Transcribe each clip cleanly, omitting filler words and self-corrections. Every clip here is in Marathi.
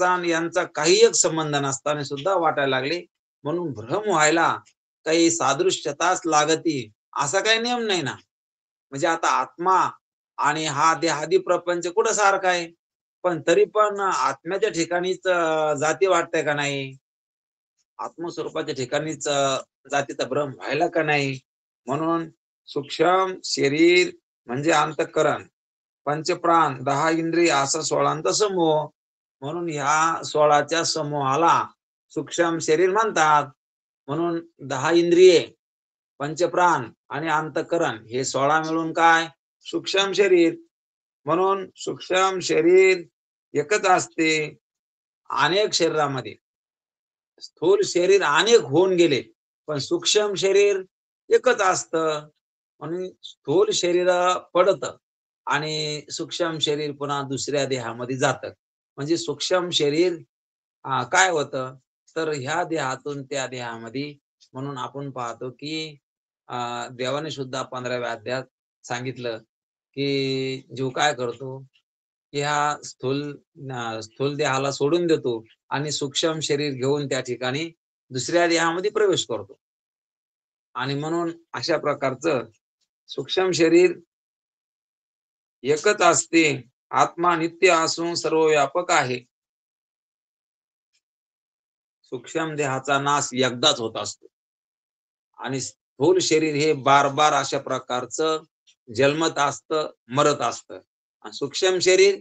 आणि यांचा काही एक संबंध नसताना सुद्धा वाटायला लागले. म्हणून भ्रम व्हायला काही सादृश्यताच लागती असा काही नियम नाही ना. म्हणजे आता आत्मा आणि हा देहादी प्रपंच कुठं सारखा आहे. पण तरी पण आत्म्याच्या ठिकाणीच जाती वाटते का नाही? आत्मस्वरूपाच्या ठिकाणीच जातीचा भ्रम व्हायला का नाही? म्हणून सूक्ष्म शरीर म्हणजे अंतःकरण, पंचप्राण, 10 इंद्रिय असा 16 समूह. म्हणून ह्या 16च्या समूहाला सूक्ष्म शरीर म्हणतात. म्हणून 10 इंद्रिये, पंचप्राण आणि अंतःकरण हे 16 मिळून काय? सूक्ष्म शरीर. म्हणून सूक्ष्म शरीर एकच असते. अनेक शरीरामध्ये स्थूल शरीर अनेक होऊन गेले, पण सूक्ष्म शरीर एकच असतं. म्हणून स्थूल शरीर पडतं आणि सूक्ष्म शरीर पुन्हा दुसऱ्या देहामध्ये जातं. म्हणजे सूक्ष्म शरीर काय होतं, तर ह्या देहातून त्या देहामध्ये. म्हणून आपण पाहतो, की देवाने सुद्धा 15व्या अध्यायात सांगितलं, की जीव काय करतो, की हा स्थूल देहाला सोडून देतो आणि सूक्ष्म शरीर घेऊन त्या ठिकाणी दुसऱ्या देहामध्ये प्रवेश करतो. आणि म्हणून अशा प्रकारचं सूक्ष्म शरीर एकच असते. आत्मा नित्य असून सर्व व्यापक आहे. सूक्ष्म देहाचा नाश एकदाच होत असतो आणि स्थूल शरीर हे बार-बार अशा प्रकारचं जन्मत असतं, मरत असतं. आणि सूक्ष्म शरीर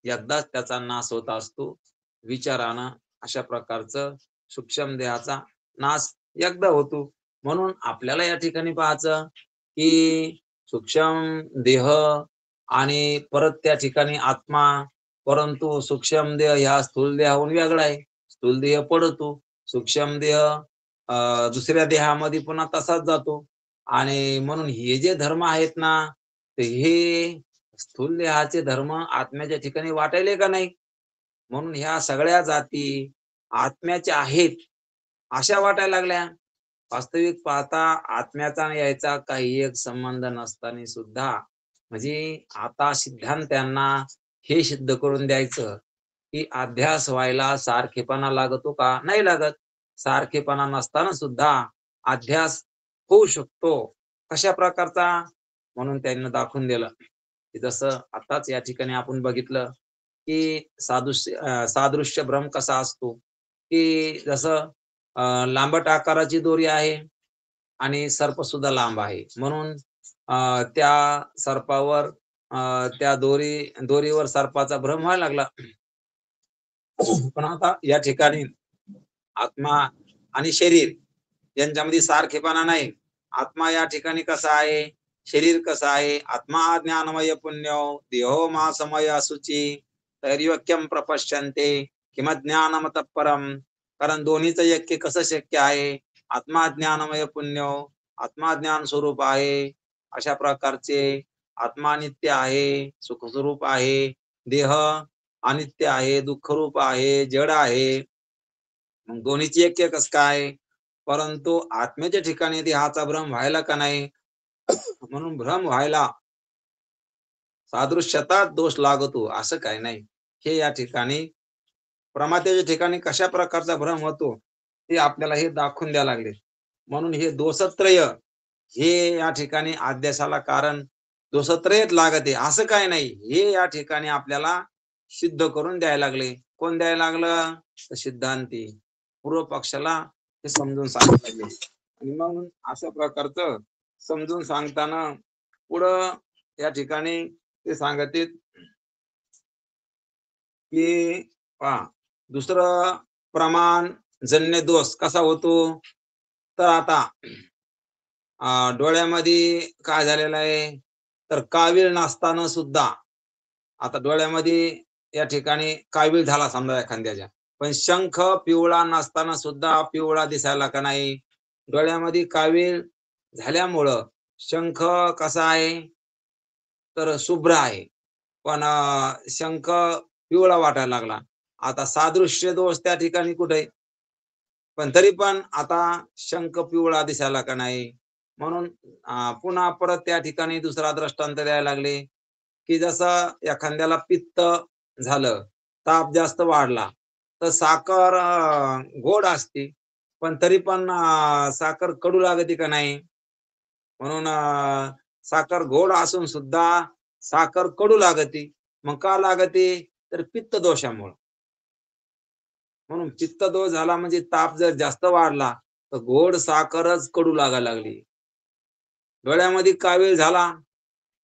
एकदाच त्याचा नाश होत असतो. विचारानं अशा प्रकारचं सूक्ष्म देहाचा नाश एकदा होतो. म्हणून आपल्याला या ठिकाणी पाहायचं, की सूक्ष्म देह आणि परत त्या ठिकाणी आत्मा, परंतु सूक्ष्म देह ह्या स्थूल देहाहून वेगळा आहे. स्थूल देह पडतो. सूक्ष्म देह दुसऱ्या देहामध्ये पुन्हा तसाच जातो. आणि म्हणून हे जे धर्म आहेत ना, तर हे स्थूल देहाचे धर्म आत्म्याच्या ठिकाणी वाटायले का नाही? म्हणून ह्या सगळ्या जाती आत्म्याच्या आहेत, अशा वाटायला लागल्या. वास्तविक पाहता आत्म्याचा आणि याचा काही एक संबंध नसताना सुद्धा म्हणजे आता सिद्धांत्यांना हे सिद्ध करून द्यायचं, की अध्यास व्हायला सारखेपणा लागतो का? नाही लागत. सारखेपणा नसताना सुद्धा अध्यास होऊ शकतो. कशा प्रकारचा? म्हणून त्यांनी दाखवून दिलं, की जसं आताच या ठिकाणी आपण बघितलं, की सादृश्य भ्रम कसा असतो, की जसं लांबट आकाराची दोरी आहे आणि सर्प सुद्धा लांब आहे. म्हणून त्या सर्पावर त्या दोरीवर सर्पाचा भ्रम व्हायला लागला. पण आता या ठिकाणी आत्मा आणि शरीर यांच्यामध्ये सारखेपणा नाही. आत्मा या ठिकाणी कसा आहे, शरीर कसं आहे. आत्मा ज्ञानमय पुण्यो, देहो मासमय असुची, तैर्योक्यम प्रपश्यन्ते, किमज्ञानमतः परम. कारण दोन्हीचं ऐक्य कसं शक्य आहे? आत्मा ज्ञानमय पुण्यो, आत्मा ज्ञान स्वरूप आहे. अशा प्रकारचे आत्मा नित्य आहे, सुखस्वरूप आहे. देह अनित्य आहे, दुःखरूप आहे, जड आहे. मग दोन्हीची ऐक्य कसं काय? परंतु आत्म्याच्या ठिकाणी देहाचा भ्रम व्हायला का नाही? म्हणून भ्रम व्हायला सादृश्यता दोष लागतो असं काही नाही. हे या ठिकाणी प्रमात्याच्या ठिकाणी कशा प्रकारचा भ्रम होतो, ते आपल्याला हे दाखवून द्यायला लागले. म्हणून हे दोषत्रय हे या ठिकाणी अध्यासाला कारण दोषत्रयच लागते असं काही नाही. हे या ठिकाणी आपल्याला सिद्ध करून द्यायला लागले. कोण द्यायला लागलं? तर सिद्धांती. पूर्व पक्षाला हे समजून सांगायला लागले. आणि मग अशा प्रकारचं समजून सांगताना पुढं या ठिकाणी ते सांगतील, की पहा दुसरं प्रमाण जन्य दोष कसा होतो? तर आता डोळ्यामध्ये काय झालेलं आहे, तर कावीळ नसताना सुद्धा आता डोळ्यामध्ये या ठिकाणी कावीळ झाला समजा एखाद्याच्या, पण शंख पिवळा नसताना सुद्धा पिवळा दिसायला का नाही? डोळ्यामध्ये कावीळ झाल्यामुळं शंख कसा आहे, तर शुभ्र आहे. पण शंख पिवळा वाटायला लागला. आता सादृश्य दोष त्या ठिकाणी कुठे? पण तरी पण आता शंख पिवळा दिसायला का नाही? म्हणून पुन्हा परत त्या ठिकाणी दुसरा दृष्टांत द्यायला लागले, की जसं एखाद्याला पित्त झालं, ताप जास्त वाढला, तर साखर गोड असते, पण तरी पण साखर कडू लागते का नाही? म्हणून साखर गोड असून सुद्धा साखर कडू लागते. मग का लागते? तर पित्त दोषामुळं. म्हणून पित्त दोष झाला म्हणजे ताप जर जास्त वाढला, तर गोड साखरच कडू लागायला लागली. डोळ्यामध्ये कावीळ झाला,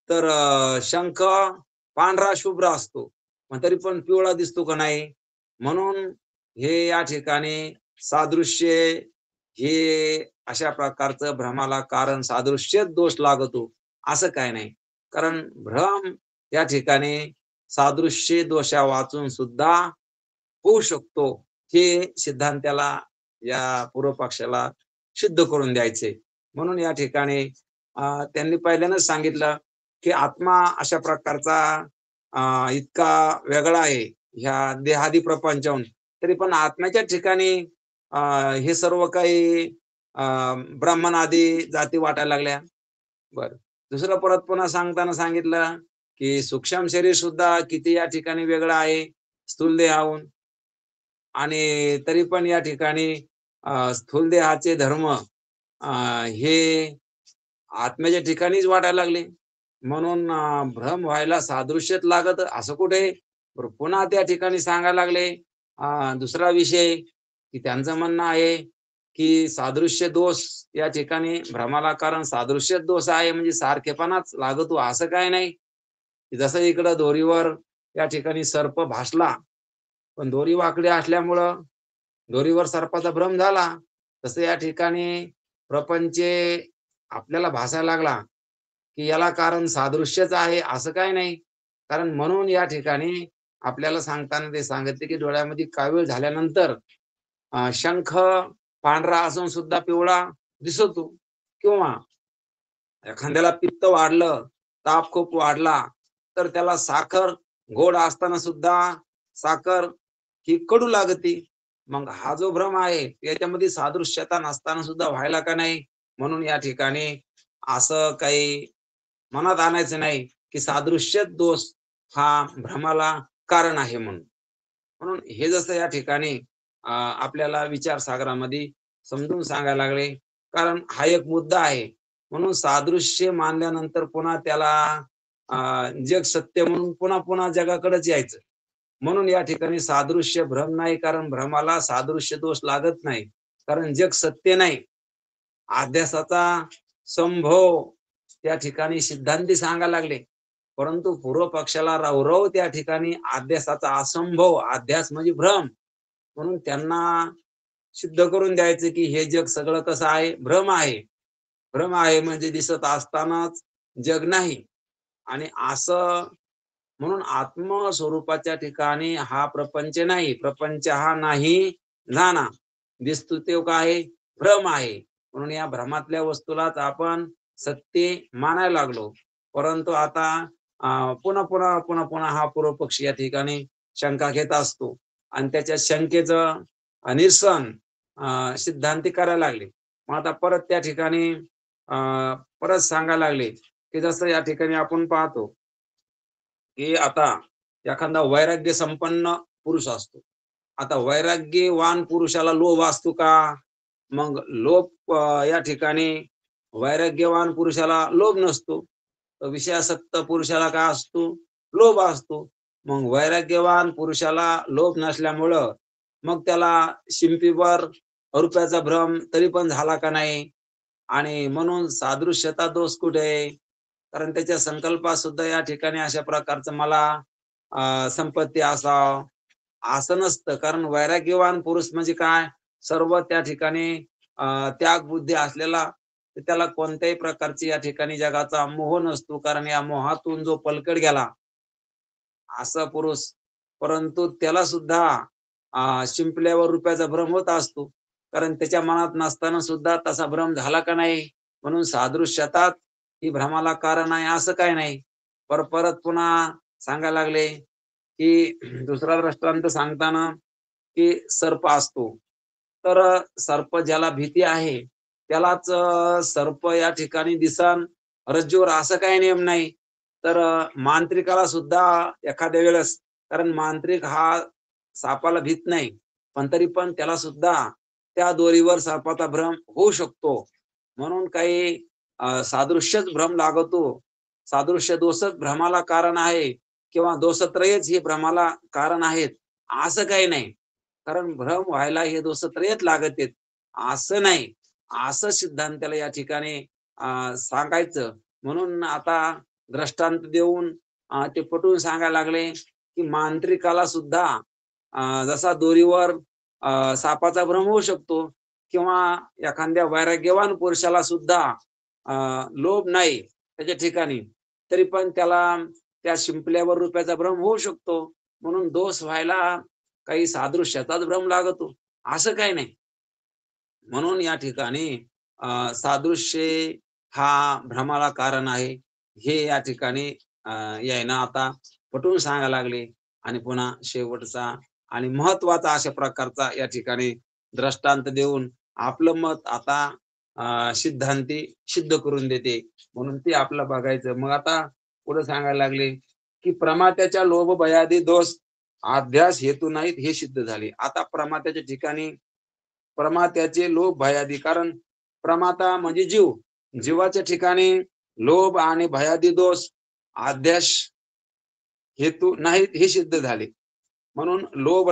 तर शंख पांढरा शुभ्र असतो, पण तरी पण पिवळा दिसतो का नाही? म्हणून हे या ठिकाणी सादृश्य हे अशा प्रकारचं भ्रमाला कारण सादृश्यच दोष लागतो, असं काही नाही. कारण भ्रम या ठिकाणी सादृश्य दोषा वाचून सुद्धा होऊ शकतो. हे सिद्धांताला या पूर्व पक्षाला सिद्ध करून द्यायचंय. म्हणून या ठिकाणी त्यांनी पहिल्यांदाच सांगितलं, की आत्मा अशा प्रकारचा इतका वेगळा आहे ह्या देहादी प्रपंचाहून. तरी पण आत्म्याच्या ठिकाणी अ, हे सर्व काही ब्राह्मण आदी जाती वाटायला लागल्या. बरं. दुसरं परत पुन्हा सांगताना सांगितलं, की सूक्ष्म शरीर सुद्धा किती या ठिकाणी वेगळं आहे स्थूल देहाहून. आणि तरी पण या ठिकाणी स्थूल देहाचे धर्म हे आत्म्याच्या ठिकाणीच वाटायला लागले. म्हणून भ्रम व्हायला सादृश्यच लागत असं कुठे? बरं पुन्हा त्या ठिकाणी सांगायला लागले दुसरा विषय, की त्यांचं म्हणणं आहे, की सादृश्य दोष या ठिकाणी भ्रमाला कारण सादृश्य दोष आहे म्हणजे सारखेपणाच लागतो असं काही नाही. की जसं इकडं दोरीवर या ठिकाणी सर्प भासला, पण दोरी वाकडी असल्यामुळं दोरीवर सर्पाचा भ्रम झाला. तसं या ठिकाणी प्रपंच आपल्याला भासायला लागला, की याला कारण सादृश्यच आहे असं काही नाही. कारण म्हणून या ठिकाणी आपल्याला सांगताना ते सांगितले, की डोळ्यामध्ये कावीळ झाल्यानंतर शंख पांढरा असून सुद्धा पिवळा दिसतो किंवा एखाद्याला पित्त वाढलं, ताप खूप वाढला, तर त्याला साखर गोड असताना सुद्धा साखर ही कडू लागते. मग हा जो भ्रम आहे, याच्यामध्ये सादृश्यता नसताना सुद्धा व्हायला का नाही? म्हणून या ठिकाणी असं काही मनात आणायचं नाही, की सादृश्य दोष हा भ्रमाला कारण आहे म्हणून. म्हणून हे जसं या ठिकाणी आपल्याला विचारसागरामध्ये समजून सांगायला लागले, कारण हा एक मुद्दा आहे. म्हणून सादृश्य मानल्यानंतर पुन्हा त्याला अ, जग सत्य म्हणून पुन्हा-पुन्हा जगाकडेच यायचं. म्हणून या ठिकाणी सादृश्य भ्रम नाही, कारण भ्रमाला सादृश्य दोष लागत नाही. कारण जग सत्य नाही. अध्यासाचा संभव त्या ठिकाणी सिद्धांती सांगायला लागले. परंतु पूर्व पक्षाला रवरव त्या ठिकाणी अध्यासाचा असंभव, अध्यास म्हणजे भ्रम. म्हणून त्यांना सिद्ध करून द्यायचं, की हे जग सगळं कसं आहे? भ्रम आहे. भ्रम आहे म्हणजे दिसत असतानाच जग नाही. आणि असं म्हणून आत्मस्वरूपाच्या ठिकाणी हा प्रपंच नाही. प्रपंच हा नाही झाला. दिसतो तो काय? भ्रम आहे. म्हणून या भ्रमातल्या वस्तूलाच आपण सत्य मानायला लागलो. परंतु आता पुन्हा हा पूर्व पक्षी या ठिकाणी शंका घेत असतो आणि त्याच्या शंकेचं निरसन सिद्धांती करायला लागले. मग आता परत त्या ठिकाणी परत सांगायला लागले, की जसं या ठिकाणी आपण पाहतो, की आता एखादा वैराग्य संपन्न पुरुष असतो. आता वैराग्यवान पुरुषाला लोभ असतो का? मग लोभ या ठिकाणी वैराग्यवान पुरुषाला लोभ नसतो. तर विषयासक्त पुरुषाला काय असतो? लोभ असतो. मग वैराग्यवान पुरुषाला लोभ नसल्यामुळं मग त्याला शिंपीवर रुपयाचा भ्रम तरी पण झाला का नाही? आणि म्हणून सादृश्यता दोष कुठे आहे? कारण त्याच्या संकल्पात सुद्धा या ठिकाणी अशा प्रकारचं मला संपत्ती असावं, असं नसतं. कारण वैराग्यवान पुरुष म्हणजे काय? सर्व त्या ठिकाणी त्याग बुद्धी असलेला, तर त्याला कोणत्याही प्रकारची या ठिकाणी जगाचा मोह नसतो. कारण या मोहातून जो पलकड गेला, असा पुरुष. परंतु त्याला सुद्धा शिंपल्यावर रुपयाचा भ्रम होत असतो. कारण त्याच्या मनात नसताना सुद्धा तसा भ्रम झाला का नाही? म्हणून सादृश्यतात ही भ्रमाला कारण आहे असं काही नाही. परत पुन्हा सांगायला लागले, की दुसरा दृष्टांत सांगताना, की सर्प असतो. तर सर्प ज्याला भीती आहे, त्यालाच सर्प या ठिकाणी दिसन, रज्जूवर असं काही नियम नाही. तर मांत्रिकाला सुद्धा एखाद्या वेळेस कारण मांत्रिक हा सापाला भीत नाही. पण तरी पण त्याला सुद्धा त्या दोरीवर सर्पाचा भ्रम होऊ शकतो. म्हणून काही सादृश्यच भ्रम लागतो. सादृश्य दोषच भ्रमाला कारण आहे किंवा दोषत्रयच हे भ्रमाला कारण आहेत, असं काही नाही. कारण भ्रम व्हायला हे दोषत्रयच लागत आहेत, असं नाही. असं सिद्धांताला या ठिकाणी सांगायचं. म्हणून आता दृष्टांत देऊन ते पटवून सांगायला लागले, की मांत्रिकाला सुद्धा जसा दोरीवर सापाचा भ्रम होऊ शकतो किंवा एखाद्या वैराग्यवान पुरुषाला सुद्धा लोभ नाही त्याच्या ठिकाणी, तरी पण त्याला त्या शिंपल्यावर रुपयाचा भ्रम होऊ शकतो. म्हणून दोष व्हायला काही सादृश्याचाच भ्रम लागतो, असं काही नाही. म्हणून या ठिकाणी सादृश्य हा भ्रमाला कारण आहे, हे या ठिकाणी यायना आता पटवून सांगायला लागले. आणि पुन्हा शेवटचा आणि महत्वाचा अशा प्रकारचा या ठिकाणी दृष्टांत देऊन आपलं मत आता सिद्धांती सिद्ध करून देते. म्हणून ते आपलं बघायचं. मग आता पुढे सांगायला लागले, की प्रमात्याच्या लोभ भयादी दोष अध्यास हेतू नाहीत हे सिद्ध झाले. आता प्रमात्याच्या ठिकाणी प्रमात्याचे लोभ भयादी, कारण प्रमाता म्हणजे जीव, जीवाच्या ठिकाणी लोभ आणि भयादी दोष अध्यास हेतू नाहीत हे सिद्ध झाले. म्हणून लोभ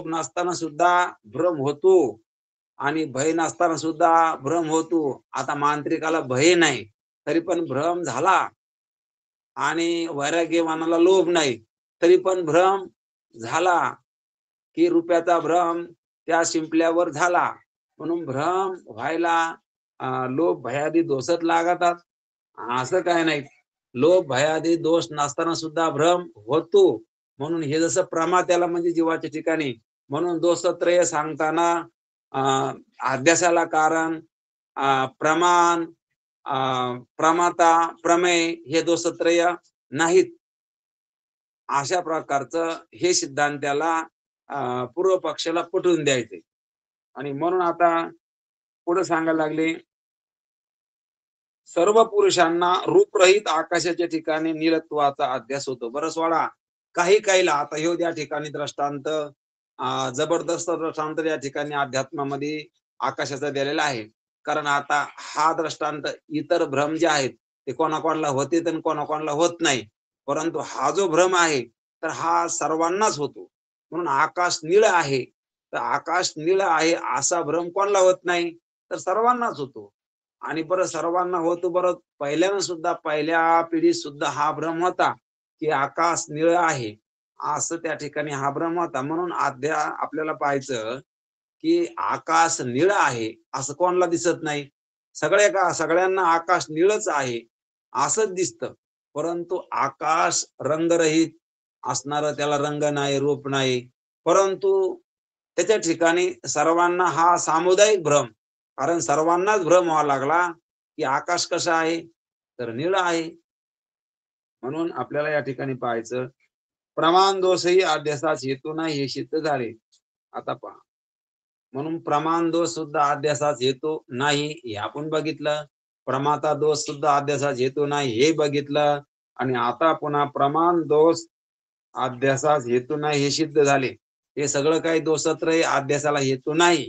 नसताना सुद्धा भ्रम होतो आणि भय नसताना सुद्धा भ्रम होतो. आता मांत्रिकाला भय नाही तरी पण भ्रम झाला आणि वैराग्यवानाला लोभ नाही तरी पण भ्रम झाला, की रुपयाचा भ्रम त्या शिंपल्यावर झाला. म्हणून भ्रम व्हायला लोभ भयादी दोषच लागतात, असं काय नाही. लोभ भयादी दोष नसताना सुद्धा भ्रम होतो. म्हणून हे जसं प्रमात्याला म्हणजे जीवाच्या ठिकाणी, म्हणून दोषत्रय सांगताना अध्यासाला कारण प्रमाण, प्रमाता, प्रमेय हे दोषत्रय नाहीत. अशा प्रकारचं हे सिद्धांताला पूर्व पक्षाला पटवून द्यायचे. आणि म्हणून आता पुढे सांगायला लागले, सर्व पुरुषांना रूपरहित आकाशाच्या ठिकाणी नीलत्वाचा अध्यास होतो. बरं सोडा, काही काहीला आता ह्यो त्या ठिकाणी दृष्टांत जबरदस्त दृष्टांत या ठिकाणी अध्यात्मामध्ये आकाशाचा दिलेला आहे. कारण आता हा दृष्टांत इतर भ्रम जे आहेत ते कोणाकोणाला होते तर कोणाकोणाला होत नाही. परंतु हा जो भ्रम आहे तर हा सर्वांनाच होतो. म्हणून आकाश निळ आहे, तर आकाश निळ आहे असा भ्रम कोणाला होत नाही, तर सर्वांनाच होतो. आणि बरं सर्वांना होतो. बरं पहिल्यानं सुद्धा पहिल्या पिढीत सुद्धा हा भ्रम होता, की आकाश निळ आहे असं त्या ठिकाणी हा भ्रम होता. म्हणून आपल्याला पाहायचं, की आकाश निळ आहे असं कोणाला दिसत नाही. सगळ्यांना आकाश निळच आहे असंच दिसतं. परंतु आकाश रंगरहित असणार, त्याला रंग नाही, रूप नाही. परंतु त्याच्या ठिकाणी सर्वांना हा सामुदायिक भ्रम, कारण सर्वांनाच भ्रम व्हावा लागला, की आकाश कसं आहे, तर निळ आहे. म्हणून आपल्याला या ठिकाणी पाहायचं, प्रमाण दोषही अध्यासाच हेतू नाही हे सिद्ध झाले. आता पहा, म्हणून प्रमाण दोष सुद्धा अध्यासाच हेतू नाही हे आपण बघितलं. प्रमाता दोष सुद्धा अध्यासाच हेतू नाही हे बघितलं. आणि आता पुन्हा प्रमाण दोष अध्यासाच हेतू नाही हे सिद्ध झाले. हे सगळं काही दोषत्रय अध्यासाला हेतू नाही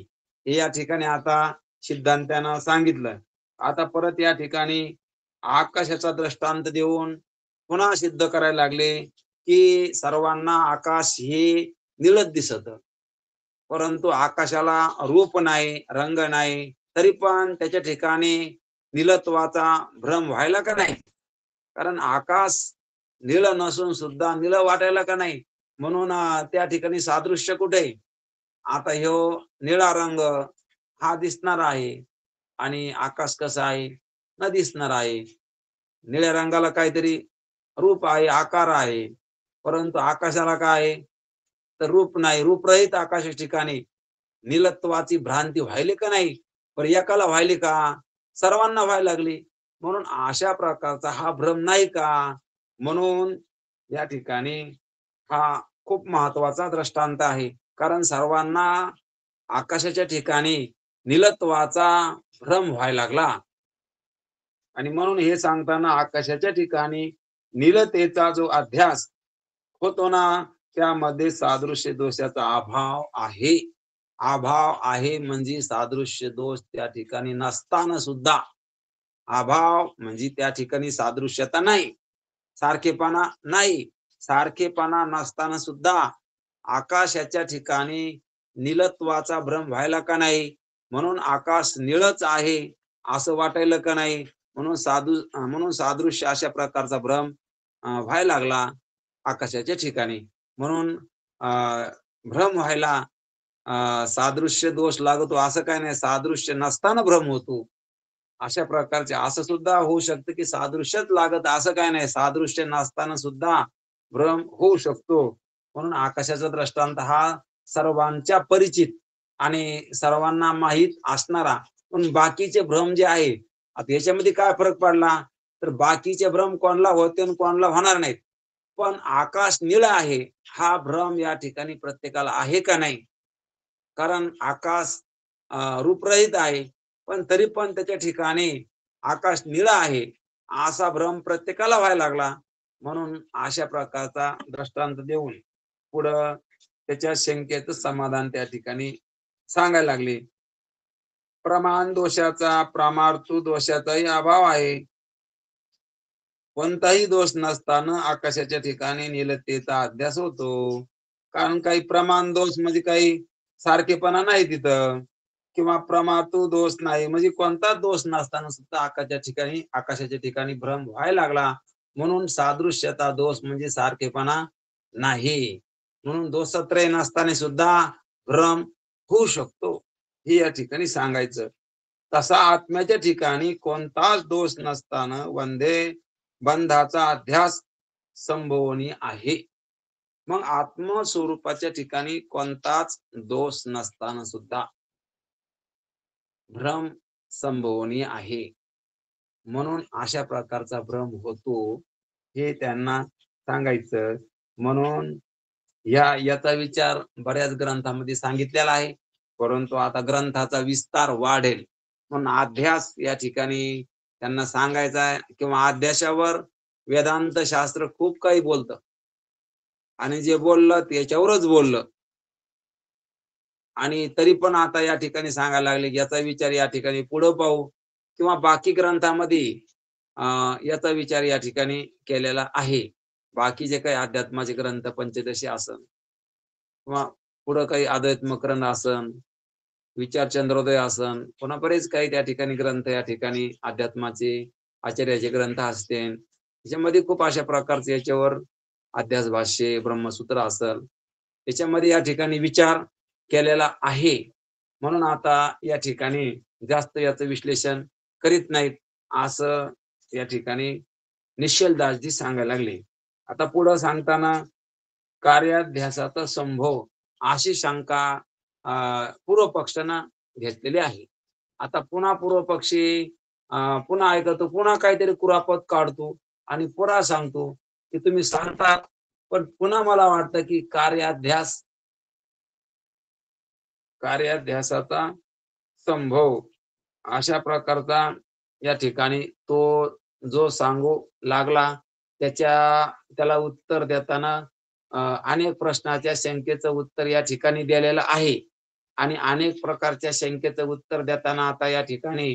हे या ठिकाणी आता सिद्धांतानं सांगितलं. आता परत या ठिकाणी आकाशाचा दृष्टांत देऊन पुन्हा सिद्ध करायला लागले, की सर्वांना आकाश हे निळच दिसत, परंतु आकाशाला रूप नाही, रंग नाही, तरी पण त्याच्या ठिकाणी निलत्वाचा भ्रम व्हायला का नाही? कारण आकाश निळ नसून सुद्धा निळ वाटायला का नाही? म्हणून त्या ठिकाणी सादृश्य कुठे? आता ह्यो निळा रंग हा दिसणार आहे आणि आकाश कसा आहे, न दिसणार आहे. निळ्या रंगाला काहीतरी रूप आहे, आकार आहे, परंतु आकाशाला काय आहे, तर रूप नाही. रूपरहित आकाशाच्या ठिकाणी नीलत्वाची भ्रांती व्हायली का नाही? पण एकाला व्हायली का? सर्वांना व्हायला लागली. म्हणून अशा प्रकारचा हा भ्रम नाही का? म्हणून या ठिकाणी हा खूप महत्वाचा दृष्टांत आहे. कारण सर्वांना आकाशाच्या ठिकाणी नीलत्वाचा भ्रम व्हायला लागला. आणि म्हणून हे सांगताना आकाशाच्या ठिकाणी नीलतेचा जो अध्यास होतो ना, त्यामध्ये सादृश्य दोषाचा अभाव आहे. अभाव आहे म्हणजे सादृश्य दोष त्या ठिकाणी नसताना सुद्धा, अभाव म्हणजे त्या ठिकाणी सादृश्यता नाही, सारखेपणा नाही. सारखेपणा नसताना सुद्धा आकाशाच्या ठिकाणी नीलत्वाचा भ्रम व्हायला का नाही? म्हणून आकाश निळच आहे असं वाटायला का नाही? म्हणून सादृश्य अशा प्रकारचा भ्रम व्हायला लागला आकाशाच्या ठिकाणी. म्हणून भ्रम व्हायला सादृश्य दोष लागतो असं काही नाही. सादृश्य नसताना भ्रम होतो. अशा प्रकारचे असं सुद्धा होऊ शकतं, की सादृश्यच लागत असं काही नाही. सादृश्य नसताना सुद्धा भ्रम होऊ शकतो. म्हणून आकाशाचा दृष्टांत हा सर्वांच्या परिचित आणि सर्वांना माहीत असणारा. पण बाकीचे भ्रम जे आहे, आता याच्यामध्ये काय फरक पडला? तर बाकीचे भ्रम कोणाला होते आणि कोणाला होणार नाहीत. पण आकाश निळं आहे, हा भ्रम या ठिकाणी प्रत्येकाला आहे का नाही? कारण आकाश रूपरहित आहे, पण तरी पण त्याच्या ठिकाणी आकाश निळं आहे, असा भ्रम प्रत्येकाला व्हायला लागला. म्हणून अशा प्रकारचा दृष्टांत देऊन पुढं त्याच्या शंकेचं समाधान त्या ठिकाणी सांगायला लागले. प्रमाण दोषाचा, प्रमार्तू दोषाचाही अभाव आहे. कोणताही दोष नसताना आकाशाच्या ठिकाणी नीलतेचा अध्यास होतो. कारण काही प्रमाण दोष म्हणजे काही सारखेपणा नाही तिथं, किंवा प्रमातू दोष नाही म्हणजे कोणताच दोष नसताना सुद्धा आकाशाच्या ठिकाणी भ्रम व्हायला लागला. म्हणून सादृश्यता दोष म्हणजे सारखेपणा नाही. म्हणून दोषत्रय नसताना सुद्धा भ्रम होऊ शकतो, हे या ठिकाणी सांगायचं. तसा आत्म्याच्या ठिकाणी कोणताच दोष नसताना बंधाचा अध्यास संभवनीय आहे. मग आत्मस्वरूपाच्या ठिकाणी कोणताच दोष नसताना सुद्धा भ्रम संभवनीय आहे. म्हणून अशा प्रकारचा भ्रम होतो, हे त्यांना सांगायचं. म्हणून याचा विचार बऱ्याच ग्रंथामध्ये सांगितलेला आहे, परंतु आता ग्रंथाचा विस्तार वाढेल म्हणून अध्यास या ठिकाणी त्यांना सांगायचा आहे. किंवा अध्यासावर वेदांत शास्त्र खूप काही बोलतं आणि जे बोललं त्याच्यावरच बोललं. आणि तरी पण आता या ठिकाणी सांगायला लागले, याचा विचार या ठिकाणी पुढे पाहू, किंवा बाकी ग्रंथामध्ये याचा विचार या ठिकाणी केलेला आहे. बाकी जे काही अध्यात्माचे ग्रंथ पंचदशी आसन, किंवा पुढं काही अद्वैत मकरंद आसन, विचार चंद्रोदय आसन, पुन्हा बरेच काही त्या ठिकाणी ग्रंथ या ठिकाणी अध्यात्माचे आचार्याचे ग्रंथ असतील. त्याच्यामध्ये खूप अशा प्रकारचे याच्यावर अध्यास भाष्ये, ब्रह्मसूत्र असल, त्याच्यामध्ये या ठिकाणी विचार केलेला आहे. म्हणून आता या ठिकाणी जास्त याचं विश्लेषण करीत नाहीत, असं या ठिकाणी निश्चलदासजी सांगायला लागले. आता पुढं सांगताना कार्याध्यासाचा संभव अशी शंका पूर्व पक्षानं घेतलेली आहे. आता पुन्हा पूर्व पक्षी पुन्हा ऐकतो, पुन्हा काहीतरी कुरापत काढतो आणि पुन्हा सांगतो की तुम्ही सांगतात, पण पुन्हा मला वाटतं की कार्याध्यासाचा संभव अशा प्रकारचा या ठिकाणी तो जो सांगू लागला, त्याला उत्तर देताना अनेक प्रश्नाच्या शंकेचं उत्तर या ठिकाणी दिलेलं आहे. आणि अनेक प्रकारच्या शंकेचं उत्तर देताना आता या ठिकाणी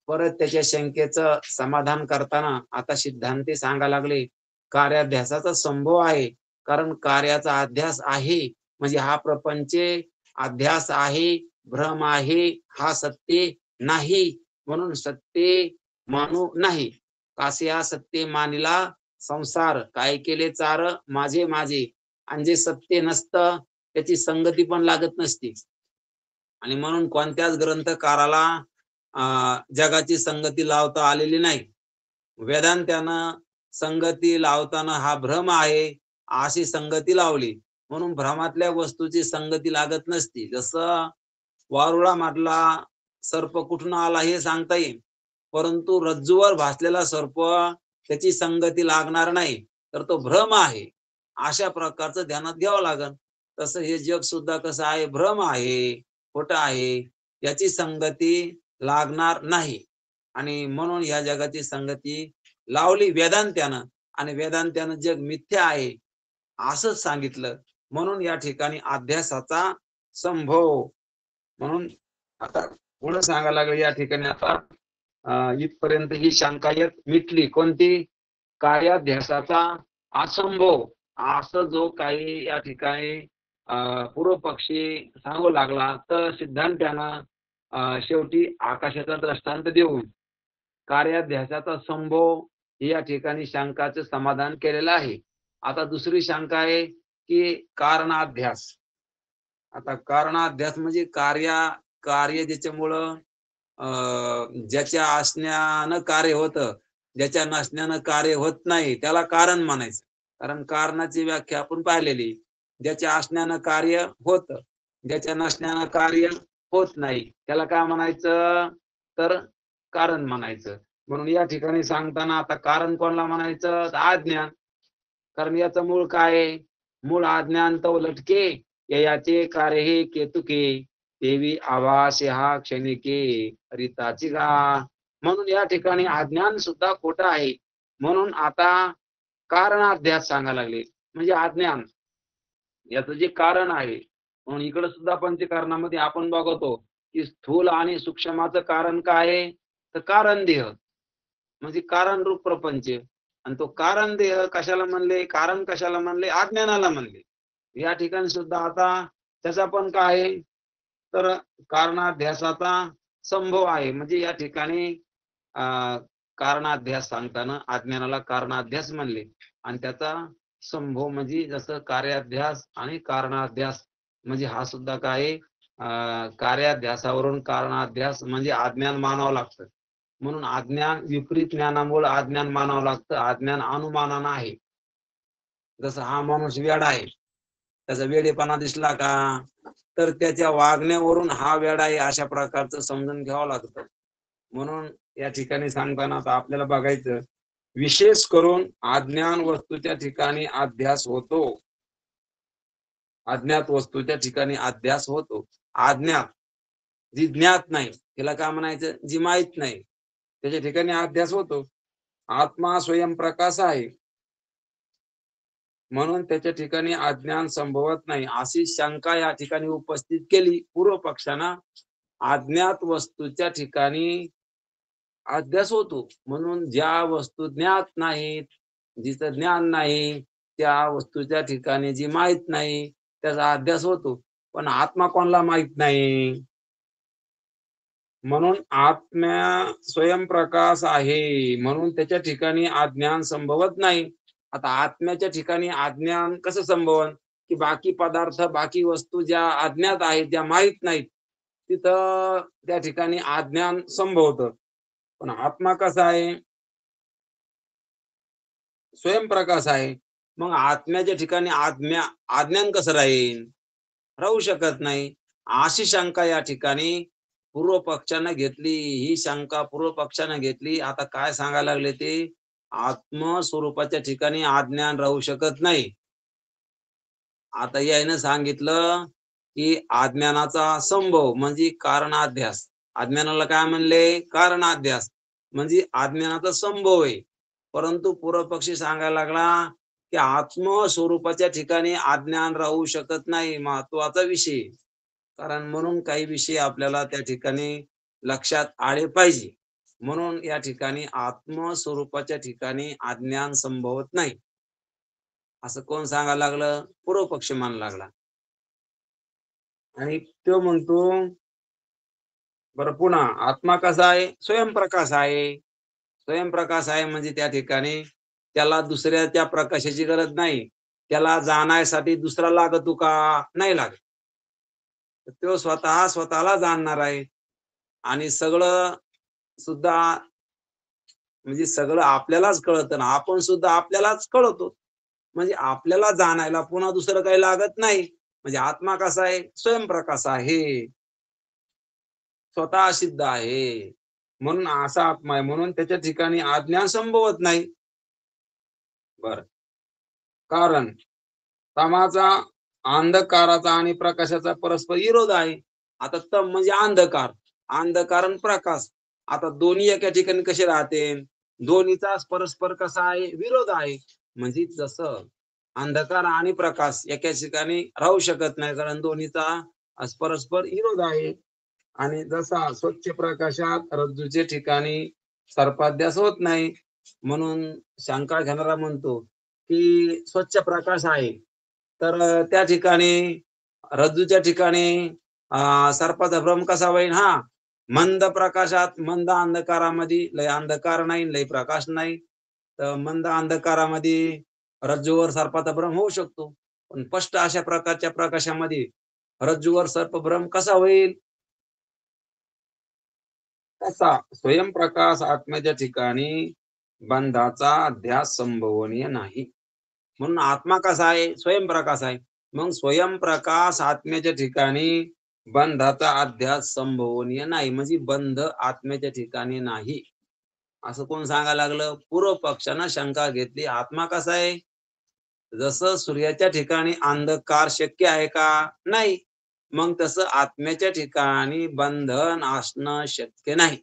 परत त्याच्या शंकेचं समाधान करताना आता सिद्धांती सांगायला लागले, कार्याध्यासाचा संभव आहे. कारण कार्याचा अध्यास आहे म्हणजे हा प्रपंच अध्यास आहे, भ्रम आहे, हा सत्य नाही. म्हणून सत्य मानू नाही. कासिया सत्य मानिला संसार, काय केले चार माझे माझे. आणि जे सत्य नसतं त्याची संगती पण लागत नसती. आणि म्हणून कोणत्याच ग्रंथकाराला जगाची संगती लावता आलेली नाही. वेदांत्यानं संगती लावताना हा भ्रम आहे अशी संगती लावली. म्हणून भ्रमातल्या वस्तूची संगती लागत नसती. जसं वारुळामधला सर्प कुठून आला हे सांगता येईल, परंतु रज्जूवर भासलेला सर्प त्याची संगती लागणार नाही, तर तो भ्रम आहे. अशा प्रकारचं ध्यानात घ्यावं लागेल. तसं हे जग सुद्धा कसं आहे, भ्रम आहे, खोटं आहे, याची संगती लागणार नाही. आणि म्हणून या जगाची संगती लावली वेदांत्यानं, आणि वेदांत्यानं जग मिथ्या आहे असंच सांगितलं. म्हणून या ठिकाणी अध्यासाचा संभव. म्हणून आता पुढे सांगायला लागले या ठिकाणी आता इथपर्यंत ही शंका एक मिटली. कोणती? कार्याध्यासाचा असंभव असं जो काही या ठिकाणी पूर्व पक्षी सांगू लागला, तर सिद्धांत्यानं शेवटी आकाशाचा दृष्टांत देऊन कार्याध्यासाचा संभव या ठिकाणी शंकाचं समाधान केलेलं आहे. आता दुसरी शंका आहे की कारणाध्यास. आता कारणाध्यास म्हणजे कार्य ज्याच्यामुळं ज्याच्या असण्यानं कार्य होतं, ज्याच्या नसण्यानं कार्य होत नाही, त्याला कारण म्हणायचं. कारण कारणाची व्याख्या आपण पाहिलेली. ज्याच्या असण्यानं कार्य होत, ज्याच्या नसण्यानं कार्य होत नाही, त्याला काय म्हणायचं? तर कारण म्हणायचं. म्हणून या ठिकाणी सांगताना आता कारण कोणाला म्हणायचं? अज्ञान. कारण याचं मूळ काय आहे? मूळ अज्ञान तो लटके याचे कार्य हे केतुके देवी आवास हा क्षणिके रिताची गा. म्हणून या ठिकाणी अज्ञान सुद्धा खोटं आहे. म्हणून आता कारणाध्यास सांगायला लागले, म्हणजे अज्ञान याचं जे कारण आहे. म्हणून इकडे सुद्धा पंचकारणामध्ये आपण बघतो की स्थूल आणि सूक्ष्माचं कारण काय आहे? तर कारण देह, म्हणजे कारण रूप प्रपंच. आणि तो कारण देह कशाला म्हणले? कारण कशाला म्हणले? अज्ञानाला म्हणले. या ठिकाणी सुद्धा आता त्याचा पण काय आहे? तर कारणाध्यासाचा संभव आहे. म्हणजे या ठिकाणी कारणाध्यास सांगताना अज्ञानाला कारणाध्यास म्हणले आणि त्याचा संभव म्हणजे जसं कार्याध्यास आणि कारणाध्यास, म्हणजे हा सुद्धा काय कार्याध्यासावरून कारणाध्यास म्हणजे अज्ञान मानावं लागतं. म्हणून अज्ञान विपरीत ज्ञानामुळे अज्ञान मानावं लागतं. अज्ञान अनुमानानं आहे. जसं हा माणूस वेडा आहे, त्याचा वेडेपणा दिसला का, तर त्याच्या वागण्यावरून हा वेडा आहे अशा प्रकारचं समजून घ्यावं लागतं. म्हणून या ठिकाणी सांगताना आता आपल्याला बघायचं, विशेष करून अज्ञान वस्तूच्या ठिकाणी अध्यास होतो. अज्ञात वस्तूच्या ठिकाणी अध्यास होतो. अज्ञात जी ज्ञात नाही तिला काय म्हणायचं? जी माहित नाही त्याच्या ठिकाणी अध्यास होतो. आत्मा स्वयंप्रकाश आहे म्हणून त्याच्या ठिकाणी अज्ञान संभवत नाही अशी शंका या ठिकाणी उपस्थित केली पूर्व पक्षानं. अज्ञात वस्तूच्या ठिकाणी अध्यास होतो. म्हणून ज्या वस्तू ज्ञात नाहीत, जिचं ज्ञान नाही, त्या वस्तूच्या ठिकाणी जी माहित नाही त्याचा अध्यास होतो. पण आत्मा कोणाला माहित नाही. म्हणून आत्मा स्वयंप्रकाश आहे म्हणून त्याच्या ठिकाणी अज्ञान संभवत नाही. आता आत्म्याच्या ठिकाणी अज्ञान कसं संभवन? की बाकी पदार्थ, बाकी वस्तू ज्या अज्ञात आहेत, ज्या माहित नाहीत, तिथं त्या ठिकाणी अज्ञान संभवतं. पण आत्मा कसा आहे? स्वयंप्रकाश आहे. मग आत्म्याच्या ठिकाणी अज्ञान कसं राहील? राहू शकत नाही. अशी शंका या ठिकाणी पूर्व पक्षानं घेतली. ही शंका पूर्व पक्षानं घेतली. आता काय सांगायला लागले ते? आत्मस्वरूपाच्या ठिकाणी अज्ञान राहू शकत नाही. आता यायनं सांगितलं की अज्ञानाचा संभव म्हणजे कारणाध्यास. अज्ञानाला काय म्हणले? कारणाध्यास म्हणजे अज्ञानाचा संभव आहे. परंतु पूर्व पक्षी सांगायला लागला की आत्मस्वरूपाच्या ठिकाणी अज्ञान राहू शकत नाही. महत्वाचा विषय. कारण म्हणून काही विषय आपल्याला त्या ठिकाणी लक्षात आले पाहिजे. म्हणून या ठिकाणी आत्मस्वरूपाच्या ठिकाणी अज्ञान संभवत नाही असं कोण सांगायला लागलं? पूर्व पक्ष मानायला लागला. आणि तो म्हणतो बरं पुन्हा आत्मा कसा आहे? स्वयंप्रकाश आहे. स्वयंप्रकाश आहे म्हणजे त्या ठिकाणी त्याला दुसऱ्याच्या प्रकाशाची गरज नाही. त्याला जाण्यासाठी दुसरा लागतो का? नाही लागत. तो स्वतःला जाणणार आहे. आणि सगळं सुद्धा म्हणजे सगळं आपल्यालाच कळतं ना, आपण सुद्धा आपल्यालाच कळतो. म्हणजे आपल्याला जाणायला पुन्हा दुसरं काही लागत नाही. म्हणजे आत्मा कसा आहे? स्वयंप्रकाश आहे. स्वतः सिद्ध आहे. म्हणून असा आत्मा आहे. म्हणून त्याच्या ठिकाणी अज्ञान संभवत नाही. बर, कारण तमाचा, अंधकाराचा आणि प्रकाशाचा परस्पर विरोध आहे. आता तम म्हणजे अंधकार, अंधकार आणि प्रकाश. आता दोन्ही एका ठिकाणी कसे राहते? दोन्हीचा परस्पर कसा आहे? विरोध आहे. म्हणजे जसं अंधकार आणि प्रकाश एकाच ठिकाणी राहू शकत नाही, कारण दोन्हीचा परस्पर विरोध आहे. आणि जसा स्वच्छ प्रकाशात रज्जूचे ठिकाणी सर्पाध्यास होत नाही, म्हणून शंका घेणारा म्हणतो की स्वच्छ प्रकाश आहे, तर त्या ठिकाणी रज्जूच्या ठिकाणी सर्पाचा भ्रम कसा होईल? हा, मंद प्रकाशात, मंद अंधकारामध्ये, लय अंधकार नाही लय प्रकाश नाही, तर मंद अंधकारामध्ये रज्जूवर सर्पाचा भ्रम होऊ शकतो. पण स्पष्ट अशा प्रकारच्या प्रकाशामध्ये रज्जूवर सर्पभ्रम कसा होईल? तसा स्वयंप्रकाश आत्म्याच्या ठिकाणी बंधाचा अध्यास संभवनीय नाही. म्हणून आत्मा कसा आहे? स्वयंप्रकाश आहे. मग स्वयंप्रकाश आत्म्याच्या ठिकाणी बंधाचा अध्यास संभवनीय नाही, म्हणजे बंध आत्म्याच्या ठिकाणी नाही, असं कोण सांगायला लागलं? पूर्व पक्षानं शंका घेतली. आत्मा कसा आहे? जसं सूर्याच्या ठिकाणी अंधकार शक्य आहे का? नाही. मग तसं आत्म्याच्या ठिकाणी बंधन असणं शक्य नाही,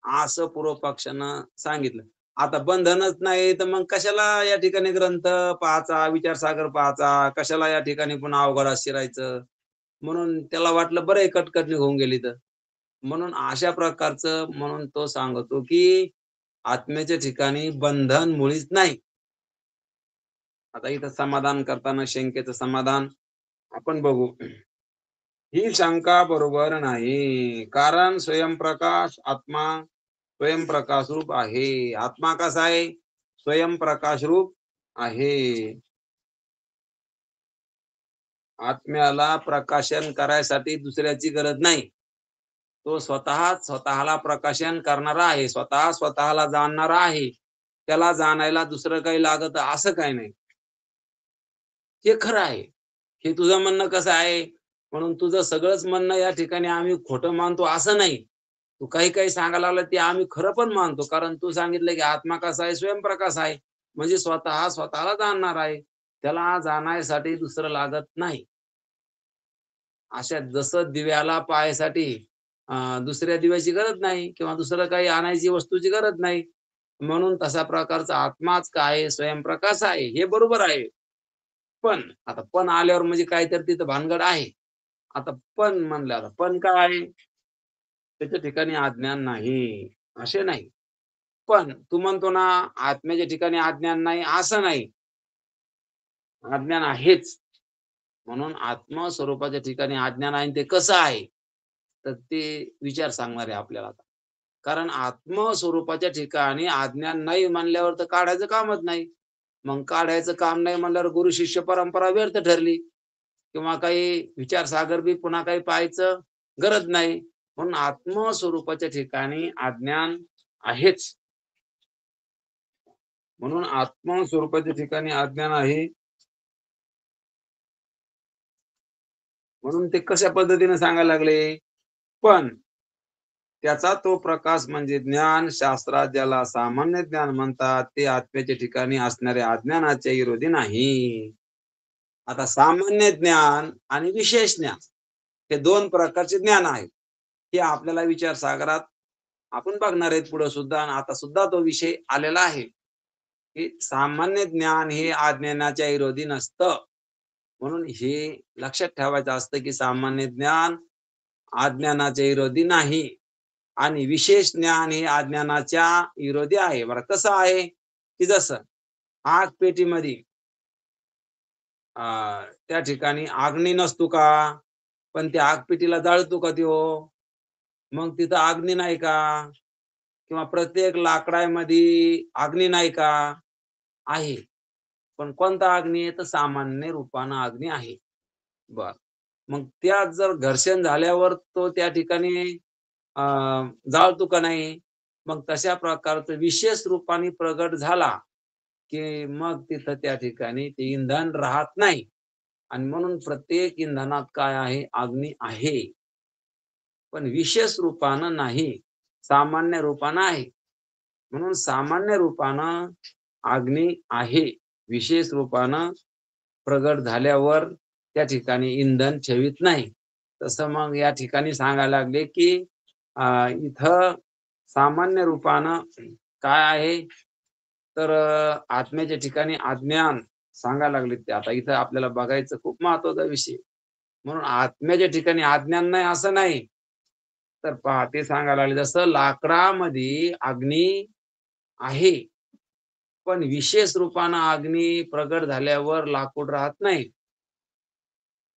असं पूर्व पक्षानं सांगितलं. आता बंधनच नाही, तर मग कशाला या ठिकाणी ग्रंथ पाहायचा, विचारसागर पाहायचा, कशाला या ठिकाणी पुन्हा अवघडात शिरायचं? म्हणून त्याला वाटलं बरं आहे, कटकट निघून गेली तर. म्हणून अशा प्रकारचं, म्हणून तो सांगतो की आत्म्याच्या ठिकाणी बंधन मुळीच नाही. आता इथं समाधान करताना शंकेचं समाधान आपण बघू. ही शंका बरोबर नाही, कारण स्वयंप्रकाश आत्मा स्वयंप्रकाश रूप आहे. आत्मा कसा आहे? स्वयंप्रकाश रूप आहे. आत्म्याला प्रकाशन करायसाठी दुसऱ्याची गरज नाही. तो स्वतःला प्रकाशन करणारा आहे, स्वतः स्वतःला जाणणारा आहे. त्याला जाणायला दुसरं काही लागत असं काही नाही. हे खरं आहे. हे तुझं म्हणणं कसं आहे? म्हणून तुझं सगळंच म्हणणं या ठिकाणी आम्ही खोटं मानतो असं नाही. तू काही सांगायला लागला ते आम्ही खरं पण मानतो. कारण तू सांगितलं की आत्मा कसा आहे? स्वयंप्रकाश आहे. म्हणजे स्वतःला जाणणार आहे. त्याला जाण्यासाठी दुसरं लागत नाही. अशा जसं दिव्याला पाहायसाठी दुसऱ्या दिव्याची गरज नाही किंवा दुसरं काही आणायची वस्तूची गरज नाही. म्हणून तसा प्रकारचा आत्माच काय आहे? स्वयंप्रकाश आहे. हे बरोबर आहे. आता पण आल्यावर म्हणजे काहीतरी तिथं भानगड आहे. आता पण म्हणलं, पण काय आहे? त्याच्या ठिकाणी अज्ञान नाही, असे नाही. पण तू म्हणतो ना, आत्म्याच्या ठिकाणी अज्ञान नाही, असं नाही. अज्ञान आहेच. म्हणून आत्मस्वरूपाच्या ठिकाणी अज्ञान आहे, आणि ते कसं आहे? तर ते विचार सांगणार आहे आपल्याला आता. कारण आत्मस्वरूपाच्या ठिकाणी अज्ञान नाही म्हणल्यावर तर काढायचं कामच नाही. मग काढायचं काम नाही म्हणल्यावर गुरु शिष्य परंपरा व्यर्थ ठरली, किंवा काही विचारसागर बी पुन्हा काही पाहायचं गरज नाही. म्हणून आत्मस्वरूपाच्या ठिकाणी अज्ञान आहेच. म्हणून आत्मस्वरूपाच्या ठिकाणी अज्ञान आहे. म्हणून ते कशा पद्धतीने सांगायला लागले? पण त्याचा तो प्रकाश म्हणजे ज्ञान, शास्त्रात ज्याला सामान्य ज्ञान म्हणतात, ते आत्म्याच्या ठिकाणी असणाऱ्या अज्ञानाच्या विरोधी नाही. आता सामान्य ज्ञान आणि विशेष ज्ञान हे दोन प्रकारचे ज्ञान आहेत. हे आपल्याला विचारसागरात आपण बघणार आहेत पुढे सुद्धा, आणि आता सुद्धा तो विषय आलेला आहे, की सामान्य ज्ञान हे अज्ञानाच्या विरोधी नसतं. म्हणून हे लक्षात ठेवायचं असतं, की सामान्य ज्ञान अज्ञानाच्या विरोधी नाही, आणि विशेष ज्ञान हे अज्ञानाच्या विरोधी आहे. बरं कसं आहे? की जसं आग पेटीमध्ये त्या ठिकाणी अग्नी नसतो का? पण त्या आगपेटीला जाळतो का त्यो? मग तिथं अग्नी नाही का? किंवा प्रत्येक लाकडामध्ये अग्नी नाही का? आहे. पण कोणता अग्नी आहे? तर सामान्य रूपानं अग्नी आहे. बरं. मग त्यात जर घर्षण झाल्यावर तो त्या ठिकाणी अ, जाळतो का नाही? मग तशा प्रकारचं विशेष रूपाने प्रगट झाला, की मग तिथं त्या ठिकाणी ते इंधन राहत नाही. आणि म्हणून प्रत्येक इंधनात काय आहे? अग्नी आहे. पण विशेष रूपानं नाही, सामान्य रूपानं आहे. म्हणून सामान्य रूपानं अग्नी आहे. विशेष रूपानं प्रगट झाल्यावर त्या ठिकाणी इंधन ठेवीत नाही. तसं मग या ठिकाणी सांगायला लागले, की इथं सामान्य रूपानं काय आहे? तर आत्म्याच्या ठिकाणी अज्ञान सांगायला लागले ते. आता इथं आपल्याला बघायचं खूप महत्वाचा विषय. म्हणून आत्म्याच्या ठिकाणी अज्ञान नाही असं नाही. तर पहा ते सांगायला लागले जसं लाकडामध्ये अग्नी आहे, पण विशेष रूपानं अग्नी प्रगट झाल्यावर लाकूड राहत नाही.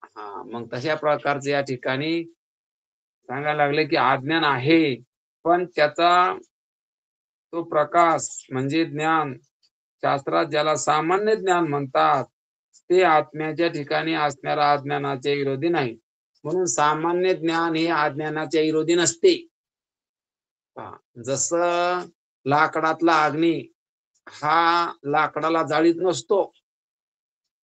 हां, मग तशा प्रकारचं या ठिकाणी सांगायला लागले, की अज्ञान आहे, पण त्याचा तो प्रकाश म्हणजे ज्ञान, शास्त्रात ज्याला सामान्य ज्ञान म्हणतात, ते आत्म्याच्या ठिकाणी असणाऱ्या अज्ञानाच्या विरोधी नाही. म्हणून सामान्य ज्ञान हे अज्ञानाच्या विरोधी नसते. पहा, जसं लाकडातला अग्नी हा लाकडाला जाळीत नसतो.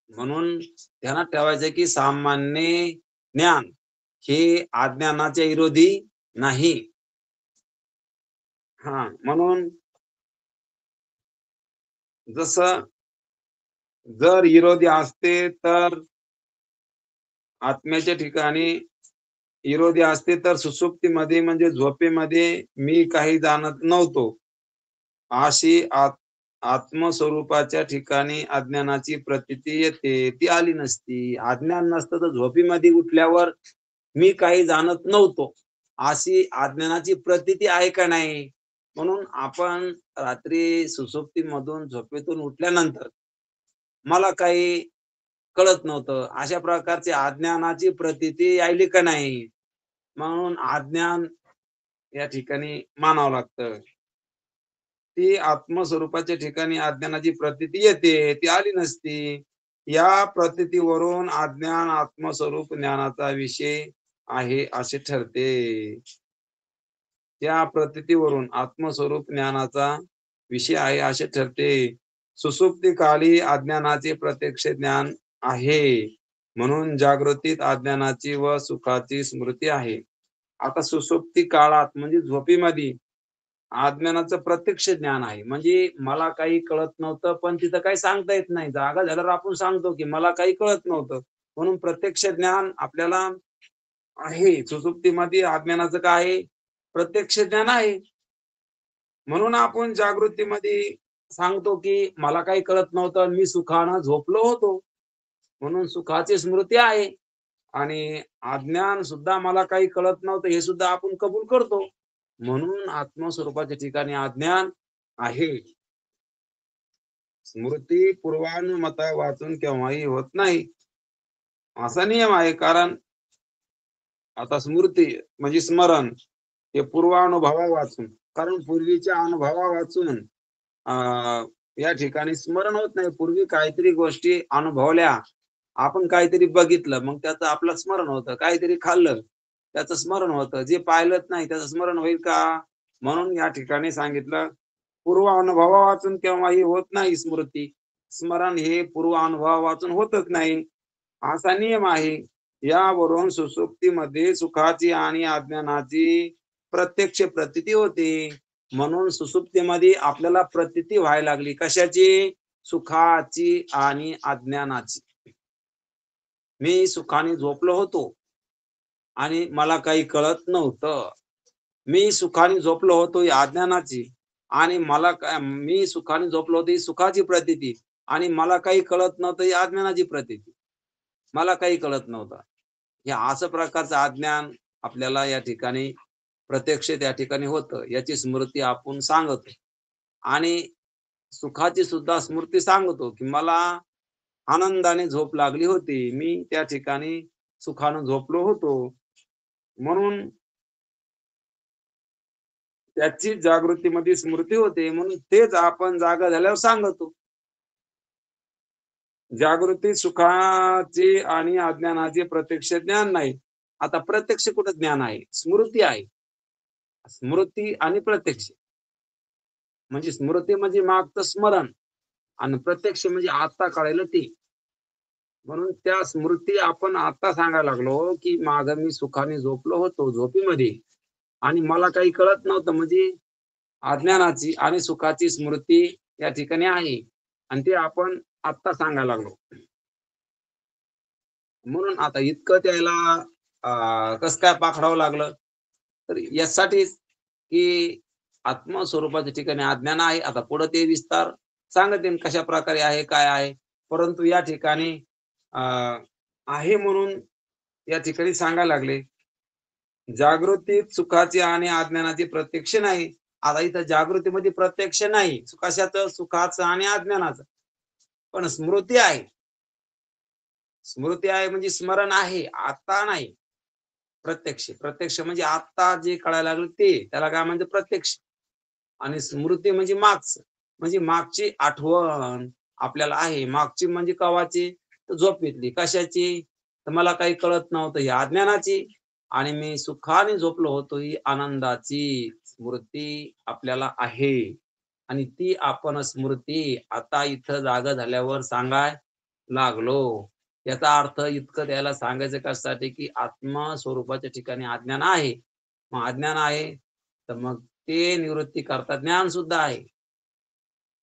म्हणून ध्यानात ठेवायचं की सामान्य ज्ञान हे अज्ञानाच्या विरोधी नाही. म्हणून जसं जर विरोधी असते तर आत्म्याच्या ठिकाणी विरोधी असते तर सुषुप्तीमध्ये म्हणजे झोपेमध्ये मी काही जाणत नव्हतो. अशी आत्मस्वरूपाच्या ठिकाणी अज्ञानाची प्रतीती येते, ती आली नसती. अज्ञान नसतं तर झोपेमध्ये उठल्यावर मी काही जाणत नव्हतो, अशी अज्ञानाची प्रतीती आहे का नाही? म्हणून आपण रात्री सुषुप्तीमधून झोपेतून उठल्यानंतर मला काही कळत नव्हतं, अशा प्रकारची अज्ञानाची प्रतीती यायली का नाही? म्हणून अज्ञान या ठिकाणी मानावं लागतं. ती आत्मस्वरूपाच्या ठिकाणी अज्ञानाची प्रतीती येते, ती आली नसती. या प्रतीतीवरून अज्ञान आत्मस्वरूप ज्ञानाचा विषय आहे असे ठरते. या प्रतीतीवरून आत्मस्वरूप ज्ञानाचा विषय आहे असे ठरते. सुषुप्तीकाली अज्ञानाचे प्रत्यक्ष ज्ञान आहे, म्हणून जागृतीत अज्ञानाची व सुखाची स्मृती आहे. आता सुषुप्ती काळात म्हणजे झोपेमध्ये अज्ञानाचं प्रत्यक्ष ज्ञान आहे. म्हणजे मला काही कळत नव्हतं, पण तिथं काही सांगता येत नाही. जागा झाल्यावर आपण सांगतो, की मला काही कळत नव्हतं. म्हणून प्रत्यक्ष ज्ञान आपल्याला आहे. सुषुप्तीमध्ये अज्ञानाचं काय आहे? प्रत्यक्ष ज्ञान आहे. म्हणून आपण जागृतीमध्ये सांगतो, की मला काही कळत नव्हतं, मी सुखानं झोपलो होतो. म्हणून सुखाची स्मृती आहे. आणि अज्ञान सुद्धा मला काही कळत नव्हतं हे सुद्धा आपण कबूल करतो. म्हणून आत्मस्वरूपाच्या ठिकाणी अज्ञान आहे. स्मृती पूर्वानुमता वाचून केव्हाही होत नाही. असा नियम आहे. कारण आता स्मृती म्हणजे स्मरण हे पूर्वानुभवा वाचून, कारण पूर्वीच्या अनुभवा वाचून या ठिकाणी स्मरण होत नाही. पूर्वी काहीतरी गोष्टी अनुभवल्या, आपण काहीतरी बघितलं, मग त्याचं आपलं स्मरण होतं. काहीतरी खाल्लं, त्याचं स्मरण होतं. जे पाहिलंच नाही त्याचं स्मरण होईल का? म्हणून या ठिकाणी सांगितलं, पूर्व अनुभवा वाचून केव्हाही होत नाही स्मृती. स्मरण हे पूर्व अनुभवा वाचून होतच नाही, असा नियम आहे. यावरून सुषुप्तीमध्ये सुखाची आणि अज्ञानाची प्रत्यक्ष प्रतीती होते. म्हणून सुषुप्तीमध्ये आपल्याला प्रतीती व्हायला लागली. कशाची? सुखाची आणि अज्ञानाची. मी सुखाने झोपलो होतो आणि मला काही कळत नव्हतं. मी सुखाने झोपलो होतो ही अज्ञानाची आणि मी सुखाने झोपलो होतो ही सुखाची प्रतीती आणि मला काही कळत नव्हतं ही अज्ञानाची प्रतीती. मला काही कळत नव्हतं. हे असं प्रकारचं अज्ञान आपल्याला या ठिकाणी प्रत्यक्ष त्या ठिकाणी होतं. याची स्मृती आपण सांगतो आणि सुखाची सुद्धा स्मृती सांगतो, की मला आनंदाने झोप लागली होती. मी त्या ठिकाणी सुखानं झोपलो होतो. म्हणून त्याची जागृतीमध्ये स्मृती होते. म्हणून तेच आपण जागा झाल्यावर सांगतो. जागृती सुखाचे आणि अज्ञानाचे प्रत्यक्ष ज्ञान नाही. आता प्रत्यक्ष कुठं ज्ञान आहे? स्मृती आहे. स्मृती आणि प्रत्यक्ष. म्हणजे स्मृती म्हणजे मागचं स्मरण आणि प्रत्यक्ष म्हणजे आता कळालं ते. म्हणून त्या स्मृती आपण आता सांगायला लागलो, की मागं मी सुखाने झोपलो होतो झोपेमध्ये आणि मला काही कळत नव्हतं. म्हणजे अज्ञानाची आणि सुखाची स्मृती या ठिकाणी आहे आणि ते आपण आत्ता सांगायला लागलो. म्हणून आता इतकं त्याला कसं काय पाखडावं लागलं? तर यासाठीच की आत्मस्वरूपाच्या ठिकाणी अज्ञान आहे. आता पुढे ते विस्तार सांगतील कशा प्रकारे आहे, काय आहे. परंतु या ठिकाणी आहे म्हणून या ठिकाणी सांगायला लागले, जागृतीत सुखाचे आणि अज्ञानाचे प्रत्यक्ष नाही. आता इथं जागृतीमध्ये प्रत्यक्ष नाही. कशाचं? सुखाचं आणि अज्ञानाचं. पण स्मृती आहे. स्मृती आहे म्हणजे स्मरण आहे. आता नाही. प्रत्यक्ष. प्रत्यक्ष म्हणजे आता जे कळायला लागलं ते. त्याला काय म्हणतात? प्रत्यक्ष. आणि स्मृती म्हणजे मागचं. म्हणजे मागची आठवण आपल्याला आहे. मागची म्हणजे कवाची? तर झोपेतली. कशाची? तर मला काही कळत नव्हतं ही अज्ञानाची आणि मी सुखाने झोपलो होतो ही आनंदाची स्मृती आपल्याला आहे. आणि ती आपण स्मृती आता इथं जागा झाल्यावर सांगाय लागलो. याचा अर्थ इतकं त्याला सांगायचं कशासाठी, की आत्मस्वरूपाच्या ठिकाणी अज्ञान आहे. मग अज्ञान आहे, तर मग ते निवृत्ती करता ज्ञान सुद्धा आहे.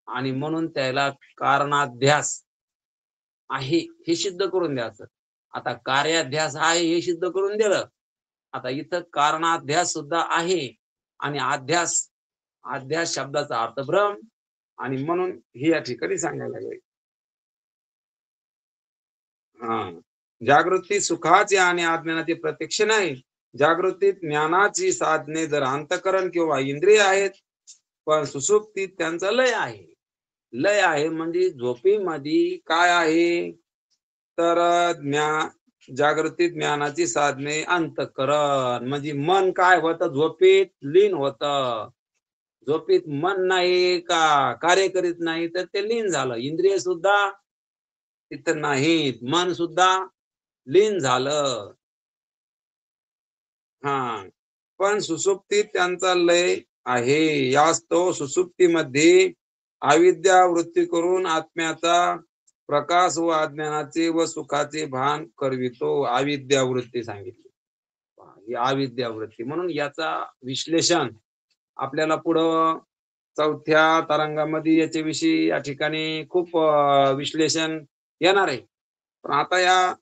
आणि म्हणून त्याला कारणाध्यास आहे हे सिद्ध करून द्यायचं. आता कार्याध्यास आहे हे सिद्ध करून दिलं. आता इथं कारणाध्यास सुद्धा आहे आणि अध्यास, अध्यास शब्दाचा अर्थ भ्रम आणि म्हणून हे या ठिकाणी सांगायला लागले. हां. जागृती सुखाचे आणि अज्ञानाचे प्रत्यक्ष नाही. जागृतीत ज्ञानाची साधने जर अंतःकरण किंवा इंद्रिय आहेत, पण सुषुप्तीत त्यांचा लय आहे. लय आहे म्हणजे झोपेमध्ये काय आहे? तर जागृतीत ज्ञानाची साधने अंतःकरण म्हणजे मन काय होतं? झोपेत लीन होतं. झोपेत मन नाही का कार्य करीत नाही, तर ते लीन झालं. इंद्रिय सुद्धा तिथं नाहीत. मन सुद्धा लीन झालं. हां. पण सुषुप्तीत त्यांचा लय आहे. यास्तव सुषुप्तीमध्ये अविद्या वृत्ती करून आत्म्याचा प्रकाश व अज्ञानाचे व सुखाचे भान करवितो. अविद्या वृत्ती सांगितली. पहा, ही अविद्या वृत्ती. म्हणून याचा विश्लेषण आपल्याला पुढं 4थ्या तरंगामध्ये याच्याविषयी या ठिकाणी खूप विश्लेषण येणार आहे. पण आता या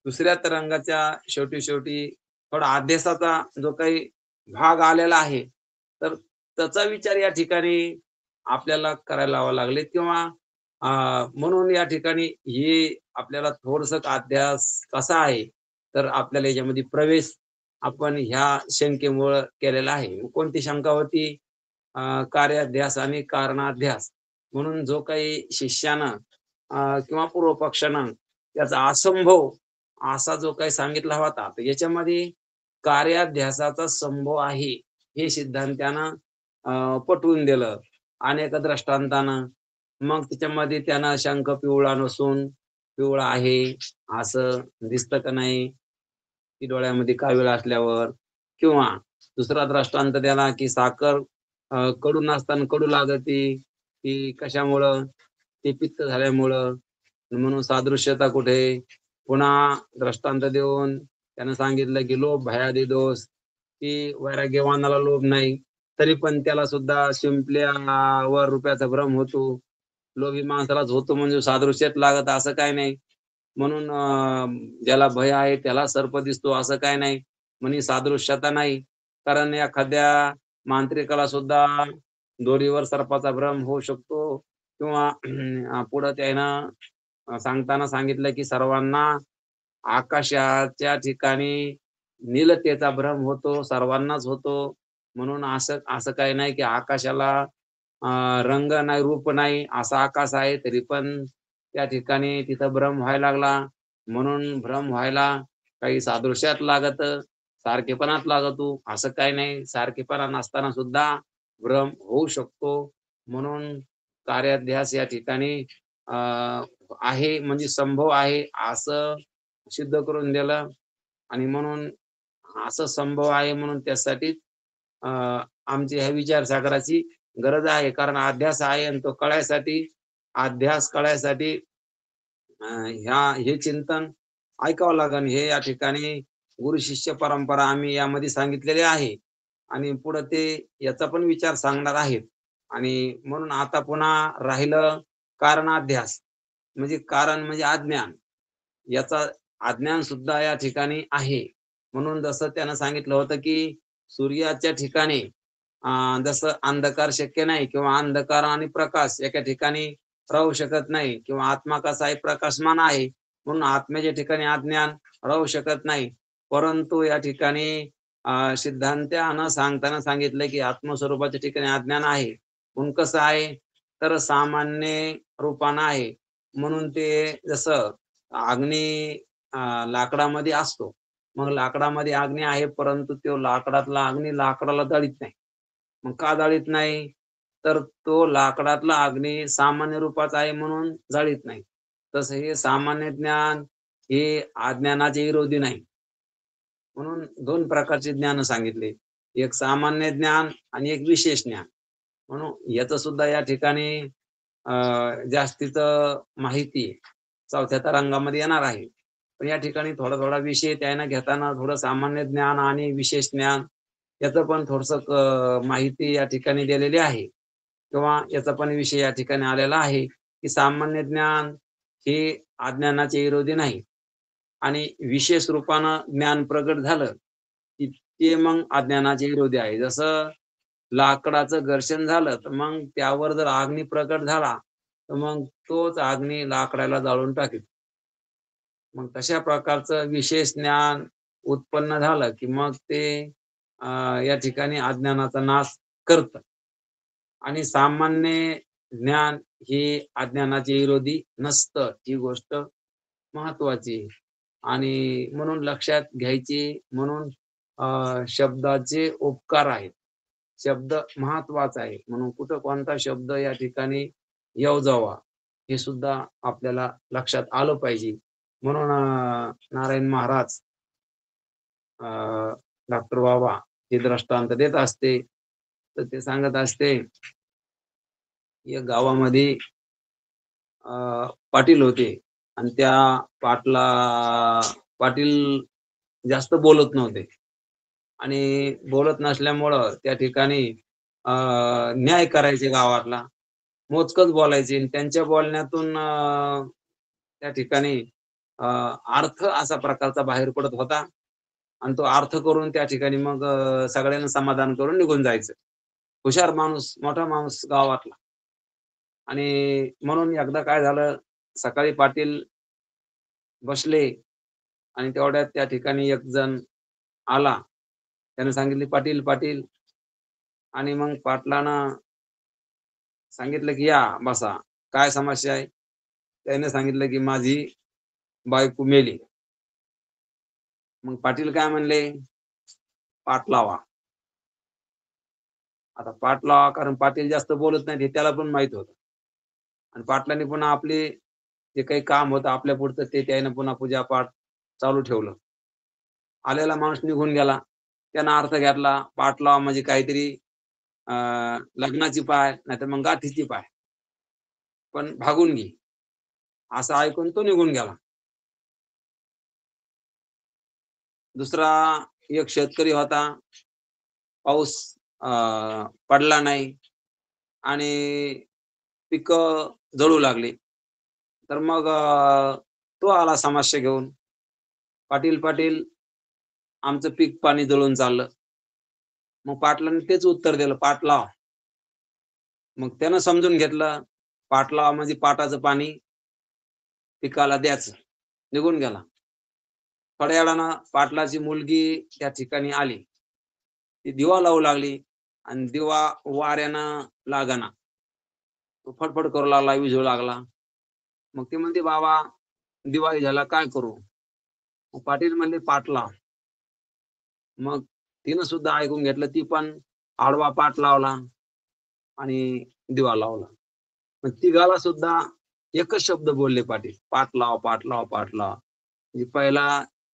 दुसऱ्या तरंगाच्या शेवटी थोडा अध्यासाचा जो काही भाग आलेला आहे, तर त्याचा विचार या ठिकाणी आपल्याला करायला लावावे लागले किंवा म्हणून या ठिकाणी हे आपल्याला थोडंसं अध्यास कसा आहे, तर आपल्याला याच्यामध्ये प्रवेश आपण ह्या शंकेमुळं केलेला आहे. कोणती शंका होती? कार्याध्यास आणि कारणाध्यास. म्हणून जो काही शिष्यानं किंवा पूर्व पक्षानं त्याचा असंभव असा जो काही सांगितला होता, तर याच्यामध्ये कार्याध्यासाचा संभव आहे, हे सिद्धांत त्यानं पटवून दिलं अनेक दृष्टांतानं. मग त्याच्यामध्ये त्यानं शंख पिवळा नसून पिवळा आहे असं दिसतं का नाही, की डोळ्यामध्ये कावीळ असल्यावर किंवा दुसरा दृष्टांत द्याला, की साखर कडू नसताना कडू लागते, की कशामुळं? ते पित्त झाल्यामुळं. म्हणून सादृश्यता कुठे? पुन्हा दृष्टांत देऊन त्यानं सांगितलं, की लोभ भयादी दोष, की वैराग्यवानाला लोभ नाही, तरी पण त्याला सुद्धा शिंपल्यावर रुपयाचा भ्रम होतो. लोभी माणसालाच होतो म्हणजे सादृश्यात लागत असं काही नाही. म्हणून ज्याला भय आहे त्याला सर्प दिसतो असं काही नाही. म्हणे सादृश्यता नाही. कारण एखाद्या मांत्रिकाला सुद्धा दोरीवर सर्पाचा भ्रम होऊ शकतो किंवा पुढं त्यानं सांगताना सांगितलं, की सर्वांना आकाशाच्या ठिकाणी नीलतेचा भ्रम होतो, सर्वांनाच होतो. म्हणून असं असं काही नाही, की आकाशाला रंग नाही, रूप नाही, असा आकाश आहे, तरी पण त्या ठिकाणी तिथं भ्रम व्हायला लागला. म्हणून भ्रम व्हायला काही सादृश्यात लागतं, सारखेपणात लागतो, असं काही नाही. सारखेपणा नसताना सुद्धा भ्रम होऊ शकतो. म्हणून कार्याध्यास या ठिकाणी अ, आहे म्हणजे संभव आहे असं सिद्ध करून दिलं आणि म्हणून असं संभव आहे म्हणून त्यासाठीच अ, आमची ह्या विचारसागराची गरज आहे. कारण अध्यास आहे आणि तो कळायसाठी अध्यास कळायसाठी हे चिंतन ऐकावं लागेल. हे या ठिकाणी गुरु शिष्य परंपरा आम्ही यामध्ये सांगितलेले आहे आणि पुढं ते याचा पण विचार सांगणार आहेत. आणि म्हणून आता पुन्हा राहिलं कारणाध्यास. म्हणजे कारण म्हणजे अज्ञान. याचा अज्ञान सुद्धा या ठिकाणी आहे. म्हणून जसं त्यानं सांगितलं होतं, की सूर्याच्या ठिकाणी जसं अंधकार शक्य नाही किंवा अंधकार आणि प्रकाश एका ठिकाणी राहू शकत नाही, किंवा आत्मा कसा आहे, प्रकाशमान आहे, म्हणून आत्म्याच्या ठिकाणी अज्ञान राहू शकत नाही. परंतु या ठिकाणी सिद्धांत्यानं सांगताना सांगितलं की आत्मस्वरूपाच्या ठिकाणी अज्ञान आहे. म्हणून कसं आहे, तर सामान्य रूपानं आहे. म्हणून ते जसं अग्नी लाकडामध्ये असतो. मग लाकडामध्ये अग्नी आहे, परंतु तो लाकडातला अग्नी लाकडाला जाळीत नाही. मग का जाळीत नाही? तर तो लाकडातला अग्नी सामान्य रूपाचा आहे म्हणून जाळीत नाही. तसं हे सामान्य ज्ञान हे अज्ञानाचे विरोधी नाही. म्हणून 2 प्रकारचे ज्ञान सांगितले. एक सामान्य ज्ञान आणि एक विशेष ज्ञान. म्हणून याचं सुद्धा या ठिकाणी जास्तीचं माहिती 4थ्या तरंगामध्ये येणार आहे. पण या ठिकाणी थोडा-थोडा विषय त्यानं घेताना थोडं सामान्य ज्ञान आणि विशेष ज्ञान याचं पण थोडंसं माहिती या ठिकाणी दिलेली आहे. किंवा याचा पण विषय या ठिकाणी आलेला आहे, की सामान्य ज्ञान हे अज्ञानाचे विरोधी नाही. आणि विशेष रूपानं ज्ञान प्रगट झालं, की ते मग अज्ञानाचे विरोधी आहे. जसं लाकडाचं घर्षण झालं, तर मग त्यावर जर अग्नी प्रकट झाला, तर मग तोच अग्नी लाकडाला जाळून टाकेल. मग तशा प्रकारचं विशेष ज्ञान उत्पन्न झालं, की मग ते अ, या ठिकाणी अज्ञानाचा नाश करतं. आणि सामान्य ज्ञान हे अज्ञानाचे विरोधी नसतं. ही गोष्ट महत्वाची आहे. आणि म्हणून लक्षात घ्यायची, म्हणून शब्दाचे उपकार आहेत. शब्द महत्वाचा आहे. म्हणून कुठं कोणता शब्द या ठिकाणी योजावा, हे सुद्धा आपल्याला लक्षात आलं पाहिजे. म्हणून नारायण महाराज डॉक्टर बाबा हे दृष्टांत देत असते. तर ते सांगत असते, या गावामध्ये पाटील होते आणि त्या पाटला पाटील जास्त बोलत नव्हते आणि बोलत नसल्यामुळं त्या ठिकाणी न्याय करायचे गावातला. मोजकच बोलायचे आणि त्यांच्या बोलण्यातून त्या ठिकाणी अ, अर्थ असा प्रकारचा बाहेर पडत होता आणि तो अर्थ करून त्या ठिकाणी मग सगळ्यांना समाधान करून निघून जायचं. हुशार माणूस, मोठा माणूस गावातला. आणि म्हणून एकदा काय झालं, सकाळी पाटील बसले आणि तेवढ्यात त्या ठिकाणी एक जण आला. त्याने सांगितले, "पाटील, पाटील." आणि मग पाटलानं सांगितलं, की "या, बसा. काय समस्या आहे?" त्याने सांगितलं, की "माझी बायको मेली." मग पाटील काय म्हणले, "पाट लावा." आता पाट लावा, कारण पाटील जास्त बोलत नाहीत हे त्याला पण माहीत होतं. आणि पाटलांनी पुन्हा आपले जे काही काम होतं आपल्यापुरतं ते त्यानं पुन्हा पूजापाठ चालू ठेवलं. आलेला माणूस निघून गेला. त्यानं अर्थ घेतला, पाट लावा म्हणजे काहीतरी अ, लग्नाची पाय, नाहीतर मग गाठीची पाय. पण भागून घे. असं ऐकून तो निघून गेला. दुसरा एक शेतकरी होता. पाऊस अ, पडला नाही आणि पिकं जळू लागली. तर मग तो आला समस्या घेऊन. "पाटील, पाटील, आमचं पीक पाणी जळून चाललं." मग पाटलाने तेच उत्तर दिलं, "पाट लावा." मग त्यानं समजून घेतलं, पाट लावा म्हणजे पाटाचं पाणी पिकाला द्यायचं. निघून गेला. थोड्या वेळानं पाटलाची मुलगी त्या ठिकाणी आली. ती दिवा लावू लागली आणि दिवा वाऱ्यानं लागना. तो फडफड करू लागला, विझू लागला. मग ती म्हणते, "बाबा, दिवाळी झाला काय करू?" मग पाटील म्हणले, "पाट लाव." मग तिनं सुद्धा ऐकून घेतलं. ती पण आडवा पाट लावला आणि दिवा लावला. मग तिघाला सुद्धा एकच शब्द बोलले पाटील, "पाट लाव, पाट लाव, पाट लाव." म्हणजे पहिला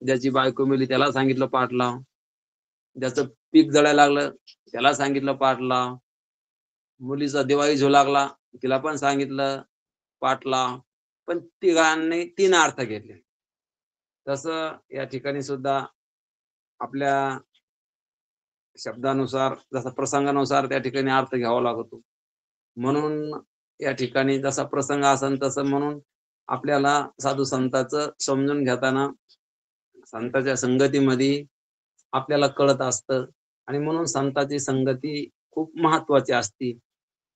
ज्याची बायको मेली त्याला सांगितलं पाट लाव. ज्याचं पीक जळायला लागलं त्याला सांगितलं पाट लाव. मुलीचा दिवाळी झू लागला, तिला पण सांगितलं पाट लाव. पण तिघांनी 3 अर्थ घेतले. तसं या ठिकाणी सुद्धा आपल्या शब्दानुसार, जसा प्रसंगानुसार त्या ठिकाणी अर्थ घ्यावा लागतो. म्हणून या ठिकाणी जसा प्रसंग असेल तसं, म्हणून आपल्याला साधू संतांचं समजून घेताना संतांच्या संगतीमध्ये आपल्याला कळत असतं आणि म्हणून संतांची संगती खूप महत्वाची असते.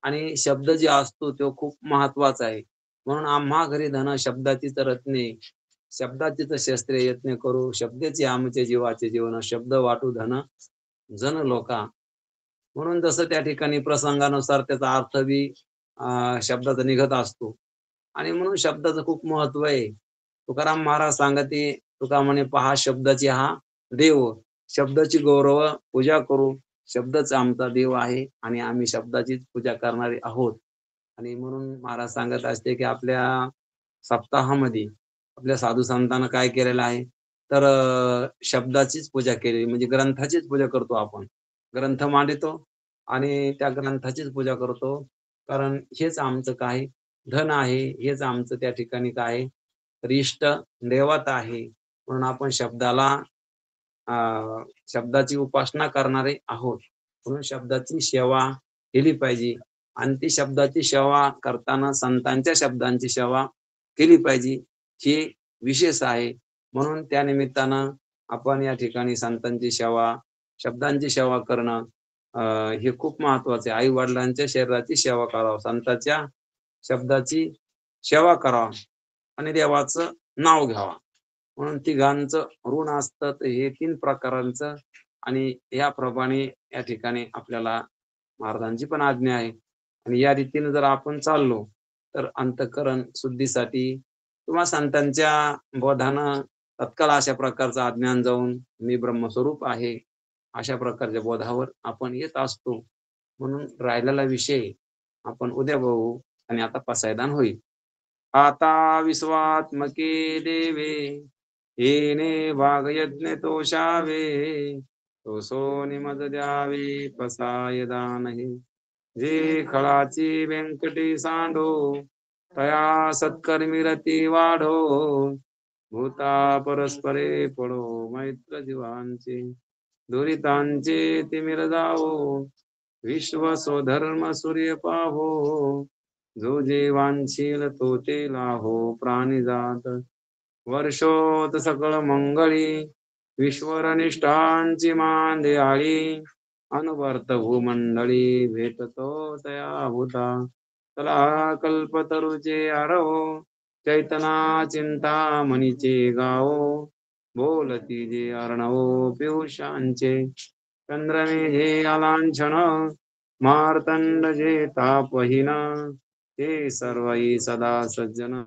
आणि शब्द जे असतो तो खूप महत्वाचा आहे. म्हणून आम्हा घरी धन शब्दाचीच रत्ने, शब्दाचीच शस्त्रे यत्ने करू, शब्दाचे आमचे जीवाचे जीवन, शब्द वाटू धन जन लोका. म्हणून जसं त्या ठिकाणी प्रसंगानुसार त्याचा अर्थ बी शब्दाचा निघत असतो आणि म्हणून शब्दाचं खूप महत्व आहे. तुकाराम महाराज सांगते, तुका म्हणे पहा शब्दाची हा देव, शब्दाची गौरव पूजा करू. शब्दच आमचा देव आहे आणि आम्ही शब्दाचीच पूजा करणारे आहोत. आणि म्हणून महाराज सांगत असते, की आपल्या सप्ताहामध्ये आपल्या साधू संतांना काय केलेलं आहे, तर शब्दाचीच पूजा केली म्हणजे ग्रंथाचीच पूजा करतो आपण. ग्रंथ मांडतो आणि त्या ग्रंथाचीच पूजा करतो. कारण हेच आमचं काय धन आहे, हेच आमचं त्या ठिकाणी काय आहे, तर इष्ट देवता आहे. म्हणून आपण शब्दाला अ, शब्दाची उपासना करणारे आहोत. म्हणून शब्दाची सेवा केली पाहिजे आणि ती शब्दाची सेवा करताना संतांच्या शब्दांची सेवा केली पाहिजे. हे विशेष आहे. म्हणून त्या निमित्तानं आपण या ठिकाणी संतांची सेवा, शब्दांची सेवा करणं अ, हे खूप महत्वाचं आहे. आई-वडिलांच्या शरीराची सेवा करावं, संतांच्या शब्दाची सेवा करावी आणि देवाचं नाव घ्यावं. म्हणून तिघांचं ऋण असतं. तर हे 3 प्रकारांचं आणि याप्रमाणे या ठिकाणी आपल्याला महाराजांची पण आज्ञा आहे. आणि या रीतीने जर आपण चाललो, तर अंतःकरण शुद्धीसाठी किंवा संतांच्या बोधानं तत्काळ अशा प्रकारचं अज्ञान जाऊन मी ब्रह्मस्वरूप आहे, अशा प्रकारच्या बोधावर आपण येत असतो. म्हणून राहिलेला विषय आपण उद्या बघू आणि आता पसायदान होईल. आता विश्वात्मके देवे येणे भागयज्ञ तोषावे, तो सोनी मज द्यावे पसाय दान हे. जे खळाची व्यंकटी सांडो, तया सत्कर्मी रती वाढो, भूता परस्परे पडो मैत्र जीवांचे, दुरितांचे तिमिर जावो, विश्व स्वधर्म सूर्य पाहो, जो जीवांशील तो ते लाहो प्राणी जात, वर्षोत सकळ मंगळी, विश्वर निष्ठांची मांदे आळी, अनुवर्त भूमंडळी भेटतो तया भूता, चला कल्पतरुचे आरवो, चैतना चिंता मनीचे गावो, बोलती जे अर्णवो पियुषांचे, चंद्रमे जे अलांछन, मार्तंड जे तापहीन, ते सर्वई सदा सज्जन.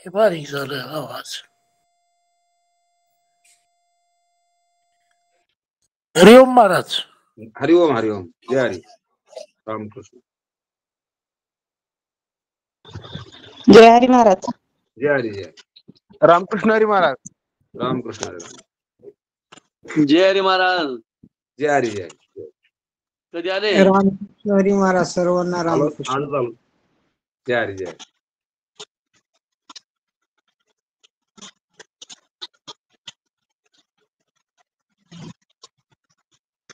हे बारीक झालं आवाज. हरिओम महाराज. हरिओम हरिओम. जय हरी. रामकृष्ण. जय हरी महाराज. जय हरी जय. रामकृष्ण हरी महाराज. रामकृष्ण हरी. जय हरी महाराज. जय हरी जय. कधी आले? रामकृष्ण हरी महाराज. सर्वांना रामकृष्ण. चालू. जय हरी जय.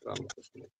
रामकृष्ण.